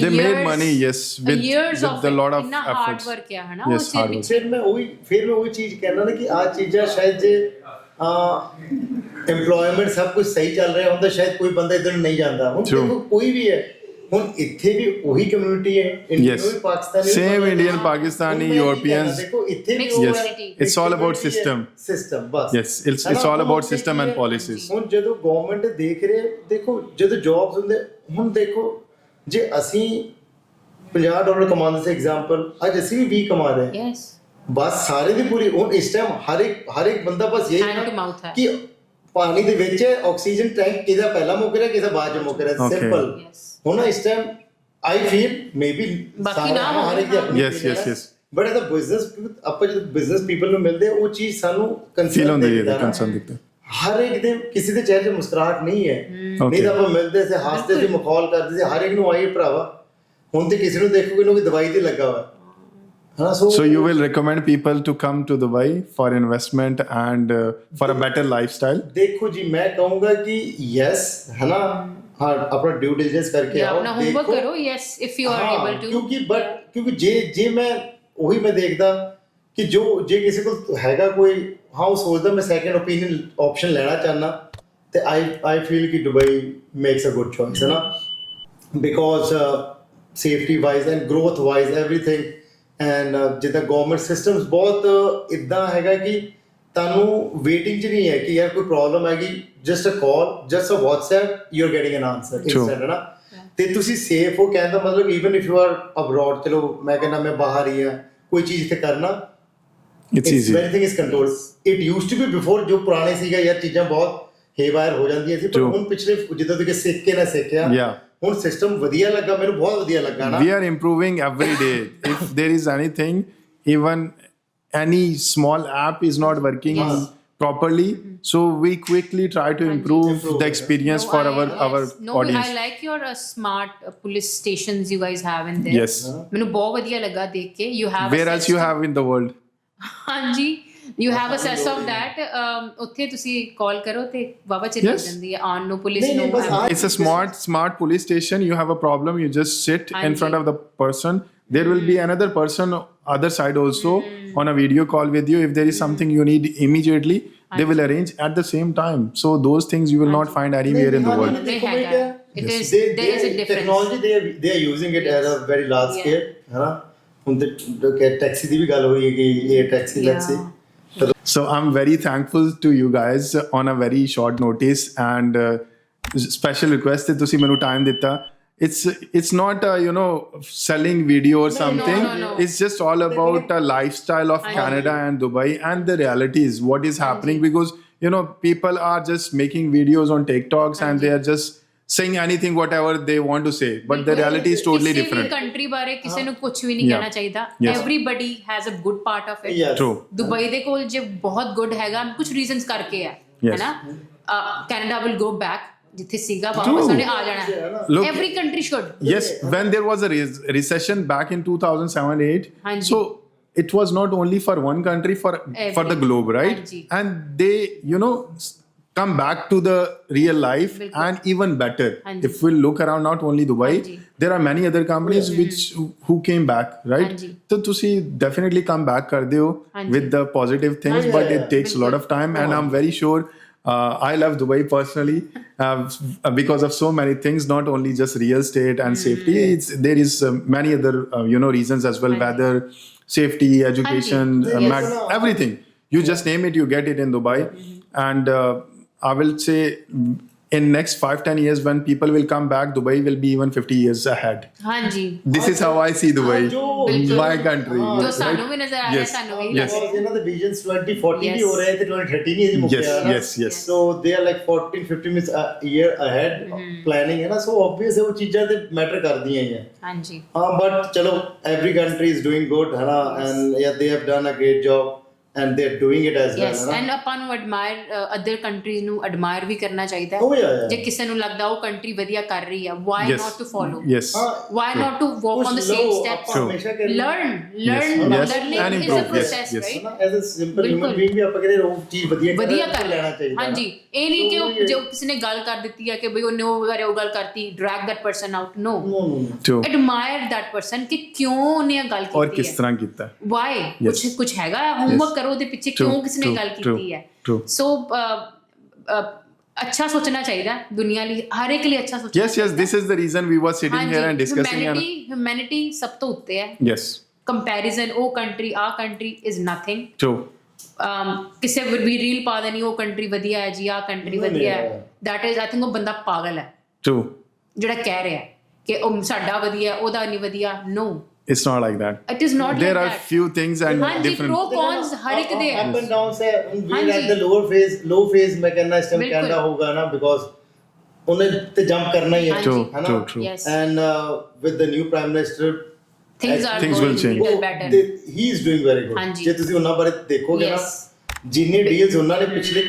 They made money, yes, with a lot of ਇੰਨਾ ਹਾਰਡ efforts. ਵਰਕ ਹੈ, ਹੈ ਨਾ, Yes, ਉਹ hard work. ਫਿਰ ਮੈਂ ਉਹੀ ਚੀਜ਼ ਕਹਿਣਾ ਨਾ ਕਿ ਆ ਚੀਜ਼ਾਂ ਸ਼ਾਇਦ ਜੇ employment ਸਭ ਕੁਝ ਸਹੀ ਚੱਲ ਰਿਹਾ ਹੁੰਦਾ, ਸ਼ਾਇਦ ਕੋਈ ਬੰਦਾ ਇੱਧਰ ਨਹੀਂ ਜਾਂਦਾ। ਹੁਣ ਦੇਖੋ ਕੋਈ ਵੀ ਹੈ, ਹੁਣ ਇੱਥੇ ਵੀ ਉਹੀ ਕਮਿਊਨਿਟੀ ਹੈ, ਇੰਡੀਅਨ ਵੀ, ਪਾਕਿਸਤਾਨੀ ਵੀ, Same Indian, Pakistani, Europeans. ਦੇਖੋ ਇੱਥੇ ਵੀ Mixed ਉਹ community. It's all about system. Bus. Yes, it's all about system and policies. ਹੁਣ ਜਦੋਂ ਗਵਰਨਮੈਂਟ ਦੇਖ ਰਹੇ, ਦੇਖੋ ਜਦੋਂ ਜੌਬਸ ਹੁੰਦੇ, ਹੁਣ ਦੇਖੋ ਜੇ ਅਸੀਂ $50 ਕਮਾਉਂਦੇ ਸੀ ਐਗਜ਼ਾਮਪਲ, ਅੱਜ ਅਸੀਂ ਵੀ 20 ਕਮਾ ਰਹੇ ਹਾਂ, yes ਬਸ ਸਾਰੇ ਦੀ ਪੂਰੀ। ਹੁਣ ਇਸ ਟਾਈਮ ਹਰ ਇੱਕ ਬੰਦਾ ਬਸ ਇਹ hand to mouth ਹੈ ਕਿ ਪਾਣੀ ਦੇ ਵਿੱਚ ਆਕਸੀਜਨ ਟੈਂਕ ਕਿਹਦਾ ਪਹਿਲਾਂ ਮੁੱਕ ਰਿਹਾ, ਕਿਹਦਾ ਬਾਅਦ ਚ ਮੁੱਕ ਰਿਹਾ, ਸਿੰਪਲ। yes ਹੁਣ ਇਸ ਟਾਈਮ ਆਈ ਫੀਲ ਮੇਬੀ ਬਾਕੀ ਨਾ ਹਰ ਇੱਕ ਦੀ ਆਪਣੀ Yes. But as a business, ਆਪਾਂ ਜਦੋਂ ਬਿਜ਼ਨਸ ਪੀਪਲ ਨੂੰ ਮਿਲਦੇ, ਉਹ ਚੀਜ਼ ਸਾਨੂੰ Feel ਕੰਸਰਨ ਹੁੰਦੀ ਦਿਖਦਾ ਹੈ, ਨਾ। concern ਦਿਖਦਾ। ਹਰ ਇੱਕ ਦੇ ਕਿਸੇ ਦੇ ਚਿਹਰੇ 'ਤੇ ਮੁਸਕਰਾਹਟ ਨਹੀਂ ਹੈ, ਨਹੀਂ ਤਾਂ ਆਪਾਂ ਮਿਲਦੇ ਸੀ, ਹੱਸਦੇ ਸੀ, ਮਖੌਲ ਕਰਦੇ ਸੀ, ਹਰ ਇੱਕ ਨੂੰ ਆਈ ਭਰਾਵਾ। ਹੁਣ ਤੇ ਕਿਸੇ ਨੂੰ ਦੇਖੋਗੇ ਨੂੰ ਦਵਾਈ ਤੇ ਲੱਗਾ ਹੋਇਆ, ਹਾਂ। So you will recommend people to come to Dubai for investment and for a better lifestyle? ਦੇਖੋ ਜੀ, ਮੈਂ ਕਹੂੰਗਾ ਕਿ ਯੈਸ, ਹੈ ਨਾ, ਹਾਂ, ਆਪਣਾ ਡਿਊ ਡਿਲੀਜੈਂਸ ਕਰਕੇ ਆਓ, ਆਪਣਾ ਹੋਮਵਰਕ ਕਰੋ, yes if you are able to, ਕਿਉਂਕਿ ਜੇ ਮੈਂ ਉਹੀ ਮੈਂ ਦੇਖਦਾ ਕਿ ਜੇ ਕਿਸੇ ਕੋਲ ਹੈਗਾ ਕੋਈ, ਹਾਂ, ਉਹ ਸੋਚਦਾ ਮੈਂ ਸੈਕੰਡ ਓਪੀਨੀਅਨ ਆਪਸ਼ਨ ਲੈਣਾ ਚਾਹਨਾ, ਤੇ ਆਈ ਫੀਲ ਕਿ Dubai makes a good choice, ਹੈ ਨਾ, because safety wise and growth wise everything, and ਜਿੱਦਾਂ ਗਵਰਨਮੈਂਟ ਸਿਸਟਮਸ ਬਹੁਤ ਇੱਦਾਂ ਹੈਗਾ ਕਿ ਤੁਹਾਨੂੰ ਵੇਟਿੰਗ 'ਚ ਨਹੀਂ ਹੈ ਕਿ ਯਾਰ ਕੋਈ ਪ੍ਰੋਬਲਮ ਹੈਗੀ, just a call, just a WhatsApp, you are getting an answer instant, ਹੈ ਨਾ। ਤੇ ਤੁਸੀਂ ਸੇਫ ਹੋ, ਕਹਿਣ ਦਾ ਮਤਲਬ even if you are abroad, ਚਲੋ ਮੈਂ ਕਹਿੰਦਾ ਮੈਂ ਬਾਹਰ ਹੀ ਆ, ਕੋਈ ਚੀਜ਼ ਇੱਥੇ ਕਰਨਾ, It's easy. everything is controlled. It used to be before, ਜੋ ਪੁਰਾਣੇ ਸੀਗਾ ਯਾਰ, ਚੀਜ਼ਾਂ ਬਹੁਤ ਹੇਵਾਇਰ ਹੋ ਜਾਂਦੀਆਂ ਸੀ, ਪਰ ਹੁਣ ਪਿਛਲੇ ਜਿੱਦਾਂ ਤੁਸੀਂ ਸਿੱਖ ਕੇ ਨਾ ਸਿੱਖਿਆ, ਹੁਣ ਸਿਸਟਮ ਵਧੀਆ ਲੱਗਾ, ਮੈਨੂੰ ਬਹੁਤ ਵਧੀਆ ਲੱਗਾ ਨਾ। We are improving every day. If there is anything, even any small app is not working properly, so we quickly try to improve the experience for our audience. I like your smart police stations you guys have in there. Yes. ਮੈਨੂੰ ਬਹੁਤ ਵਧੀਆ ਲੱਗਾ ਦੇਖ ਕੇ। You have Where else you have in the world? ਹਾਂਜੀ, you have a sense of that. ਉੱਥੇ ਤੁਸੀਂ ਕਾਲ ਕਰੋ ਤੇ ਵਾਵਾ ਚੱਲ ਜਾਂਦੀ ਹੈ ਆਨ ਨੂੰ, ਪੁਲਿਸ ਨੂੰ। It's a smart police station. You have a problem, you just sit in front of the person. There will be another person other side also on a video call with you. If there is something you need immediately, they will arrange at the same time. So those things you will not find anywhere in the world. It is, there is a difference. Technology, they are using it at a very large scale, है ना। ਹੁਣ ਤੇ taxi ਦੀ ਵੀ ਗੱਲ ਹੋਈ ਹੈ ਕਿ ਇਹ taxi ਲੈਕਸੀ। So I'm very thankful to you guys on a very short notice, and special request that ਤੁਸੀਂ ਮੈਨੂੰ time ਦਿੱਤਾ. It's not selling video or something. No. It's just all about a lifestyle of Canada and Dubai and the realities, what is happening, because people are just making videos on TikToks and they are just saying anything whatever they want to say, but the reality is totally ਕਿਸੇ ਵੀ different. Country ਬਾਰੇ ਕਿਸੇ ਨੂੰ ਕੁਝ ਵੀ ਨਹੀਂ ਕਹਿਣਾ ਚਾਹੀਦਾ. Yes. Everybody has a good part of it. Yes. True. Dubai ਦੇ ਕੋਲ ਜੇ ਬਹੁਤ ਗੁੱਡ ਹੈਗਾ ਕੁਝ ਰੀਜ਼ਨਸ ਕਰਕੇ ਹੈ Yes. ਹੈਨਾ. ਕੈਨੇਡਾ ਵਿਲ ਗੋ ਬੈਕ ਜਿੱਥੇ ਸੀਗਾ ਵਾਪਸ ਉਹਨੇ ਆ ਜਾਣਾ. Look, Every country should. yes, when there was a recession back in 2007-8, Hanji. so it was not only for one country, for the globe, right? Hanji. And they, come back to the real life and even better. Hanji. If we look around, not only Dubai, Hanji. there are many other companies who came back, right? Hanji. So तुसी definitely come back करते हो Hanji. with the positive things, but it takes a lot of time, and I'm very sure. I love Dubai personally because of so many things, not only just real estate and safety. There is many other reasons as well, weather, safety, education, Yes. everything. You just name it, you get it in Dubai. And I will say in next 5-10 years, when people will come back, Dubai will be even 50 years ahead. ਹਾਂਜੀ. This is how I see Dubai, my country. ਜੋ ਸਾਨੂੰ ਵੀ ਨਜ਼ਰ ਆ ਰਿਹਾ ਸਾਨੂੰ ਵੀ Yes. ਇਹਨਾਂ ਦੇ visions 2040 ਵੀ ਹੋ ਰਹੇ ਤੇ 2030 ਨਹੀਂ ਮੁੱਕਿਆ Yes, yes. so they are like 14-15 minutes a year ahead planning ਹੈ ਨਾ, so obvious ਉਹ ਚੀਜ਼ਾਂ ਤੇ ਮੈਟਰ ਕਰਦੀਆਂ ਹੀ ਹੈ. ਹਾਂਜੀ. ਹਾਂ ਬਟ ਚਲੋ every country is doing good ਹੈ ਨਾ, and yeah they have done a great job and they're doing it as Yes, well ਹੈ and ਨਾ. ਆਪਾਂ ਨੂੰ admire other countries ਨੂੰ admire ਵੀ ਕਰਨਾ ਚਾਹੀਦਾ Oh, yeah, yeah. ਜੇ ਕਿਸੇ ਨੂੰ ਲੱਗਦਾ ਉਹ ਕੰਟਰੀ ਵਧੀਆ ਕਰ ਰਹੀ ਹੈ, why Yes. not to follow? Yes. Why not to walk on the same steps? True. Learn. Yes. Learning And is a improve. process, Yes. right? as a simple human ਬਿਲਕੁਲ। being ਵੀ ਆਪਾਂ ਕਹਿੰਦੇ ਉਹ ਚੀਜ਼ ਵਧੀਆ ਵਧੀਆ ਕਰ ਲੈਣਾ ਚਾਹੀਦਾ. ਹਾਂਜੀ. ਇਹ ਨਹੀਂ ਕਿ ਉਹ ਜੋ ਕਿਸੇ ਨੇ ਗੱਲ ਕਰ ਦਿੱਤੀ ਹੈ ਕਿ ਬਈ ਉਹਨੇ ਉਹ ਗੱਲ ਕਰਤੀ, drag that person out. No. True. Admire that person ਕਿ ਕਿਉਂ ਉਹਨੇ ਇਹ ਗੱਲ और ਕੀਤੀ किस ਹੈ. तरह ਕੀਤਾ? Why? ਕੁਝ ਹੈਗਾ ਹੋਮਵਰਕ ਕਰੋ ਉਹਦੇ ਪਿੱਛੇ ਕਿਉਂ ਕਿਸਨੇ ਗੱਲ ਕੀਤੀ ਹੈ. True. ਸੋ ਅੱਛਾ ਸੋਚਣਾ ਚਾਹੀਦਾ ਦੁਨੀਆ ਲਈ, ਹਰ ਇੱਕ ਲਈ ਅੱਛਾ ਸੋਚਣਾ. Yes, this is the reason we were sitting here and discussing. Humanity ਸਭ ਤੋਂ ਉੱਤੇ ਹੈ. Yes. ਕੰਪੈਰੀਜ਼ਨ ਉਹ ਕੰਟਰੀ ਆ ਕੰਟਰੀ ਇਜ਼ ਨਥਿੰਗ. True. ਕਿਸੇ ਵੀ ਰੀਲ ਪਾ ਦੇਣੀ ਉਹ ਕੰਟਰੀ ਵਧੀਆ ਹੈ ਜੀ, ਆ ਕੰਟਰੀ ਵਧੀਆ ਹੈ. ਦੈਟ ਇਜ਼ ਆਈ ਥਿੰਕ ਉਹ ਬੰਦਾ ਪਾਗਲ ਹੈ True. ਜਿਹੜਾ ਕਹਿ ਰਿਹਾ ਕਿ ਉਹ ਸਾਡਾ ਵਧੀਆ ਉਹਦਾ ਨਹੀਂ ਵਧੀਆ. ਨੋ, It's not like that. it is not There like are that. few things and ਹਾਂਜੀ, different. pro cons ਹਰ ਇੱਕ ਦੇ ਹੈ. up and down say we ਹਾਂਜੀ। at the low phase ਮੈਂ ਕਹਿੰਦਾ ਇਸ ਟਾਈਮ ਬਿਲਕੁਲ। ਕੈਨੇਡਾ ਹੋਊਗਾ ਨਾ, because ਉਹਨੇ ਤੇ ਜੰਪ ਕਰਨਾ ਹੀ ਹੈ ਹਾਂਜੀ। True, ਹੈ ਨਾ. true, true. Yes. and with the new prime minister Things are Things will going change. little better. he is doing very good. ਹਾਂਜੀ। ਜੇ ਤੁਸੀਂ ਉਹਨਾਂ ਬਾਰੇ ਦੇਖੋਗੇ ਨਾ, Yes. ਜਿੰਨੇ ਡੀਲਸ ਉਹਨਾਂ ਨੇ ਪਿਛਲੇ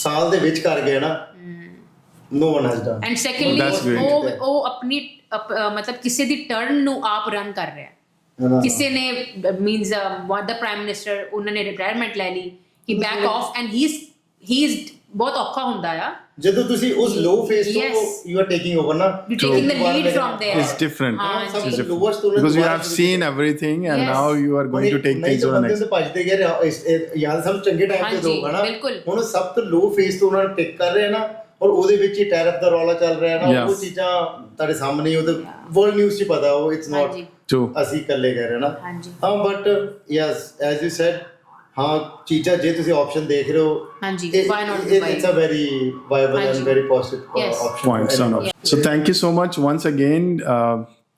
ਸਾਲ ਦੇ ਵਿੱਚ ਕਰ ਗਏ ਨਾ, no one has done. And secondly, That's great. ਉਹ ਆਪਣੀ ਮਤਲਬ ਕਿਸੇ ਦੀ ਟਰਨ ਨੂੰ ਆਪ ਰਨ ਕਰ ਰਿਹਾ. ਹੈ ਨਾ। ਕਿਸੇ ਨੇ ਮੀਨਸ the prime minister ਉਹਨਾਂ ਨੇ ਰਿਟਾਇਰਮੈਂਟ ਲੈ ਲਈ, he back off and he is ਬਹੁਤ ਔਖਾ ਹੁੰਦਾ ਆ ਜਦੋਂ ਤੁਸੀਂ ਉਸ low phase ਤੋਂ Yes. you are taking over ਨਾ, you taking the lead from there. It's different. ਹਾਂਜੀ। ਸਭ It's ਤੋਂ different. lowest ਤੋਂ Because you have seen everything and Yes. now you are going to take things to the next. ਭੱਜਦੇ ਗਏ ਯਾਦ ਸਭ ਚੰਗੇ ਟਾਈਮ ਤੇ ਹਾਂਜੀ, ਦੋ ਹਨਾ, ਬਿਲਕੁਲ। ਹੁਣ ਸਭ ਤੋਂ ਲੋ ਫੇਸ ਤੋਂ ਉਹਨਾਂ ਨੂੰ ਟਿਕ ਕਰ ਰਹੇ ਨਾ, ਔਰ ਉਹਦੇ ਵਿੱਚ ਹੀ ਟੈਰਿਫ ਦਾ ਰੌਲਾ ਚੱਲ ਰਿਹਾ ਨਾ, ਉਹ Yes. ਚੀਜ਼ਾਂ ਤੁਹਾਡੇ ਸਾਹਮਣੇ ਹੀ, ਉਹ ਤਾਂ ਵਰਲਡ ਨਿਊਜ਼ 'ਚ ਪਤਾ, ਉਹ ਇਟਸ ਨਾਟ ਹਾਂਜੀ। True. ਅਸੀਂ ਇਕੱਲੇ ਕਰ ਰਹੇ ਨਾ. ਹਾਂਜੀ। ਹਾਂ but yes as you said, ਹਾਂ ਚੀਜ਼ਾਂ ਜੇ ਤੁਸੀਂ ਆਪਸ਼ਨ ਦੇਖ ਰਹੇ ਹੋ, ਹਾਂਜੀ, why not Dubai? It's a very viable and ਹਾਂਜੀ। Very positive Yes. Option. Points on it. So thank you so much once again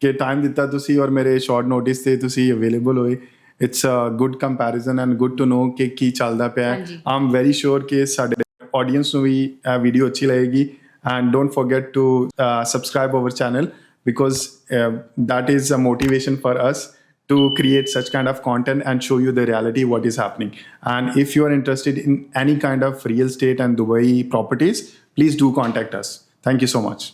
ਕਿ ਟਾਈਮ ਦਿੱਤਾ ਤੁਸੀਂ ਔਰ ਮੇਰੇ ਸ਼ਾਰਟ ਨੋਟਿਸ ਤੇ ਤੁਸੀਂ ਅਵੇਲੇਬਲ ਹੋਏ. It's a good comparison and good to know ਕਿ ਕੀ ਚੱਲਦਾ ਪਿਆ ਹੈ. ਹਾਂਜੀ। I'm very sure ਕਿ ਸਾਡੇ ਆਡੀਅנס ਨੂੰ ਵੀ ਇਹ ਵੀਡੀਓ ਅੱਛੀ ਲੱਗੇਗੀ. And don't forget to subscribe our channel because that is a motivation for us to create such kind of content and show you the reality what is happening. And if you are interested in any kind of real estate and Dubai properties, please do contact us. Thank you so much.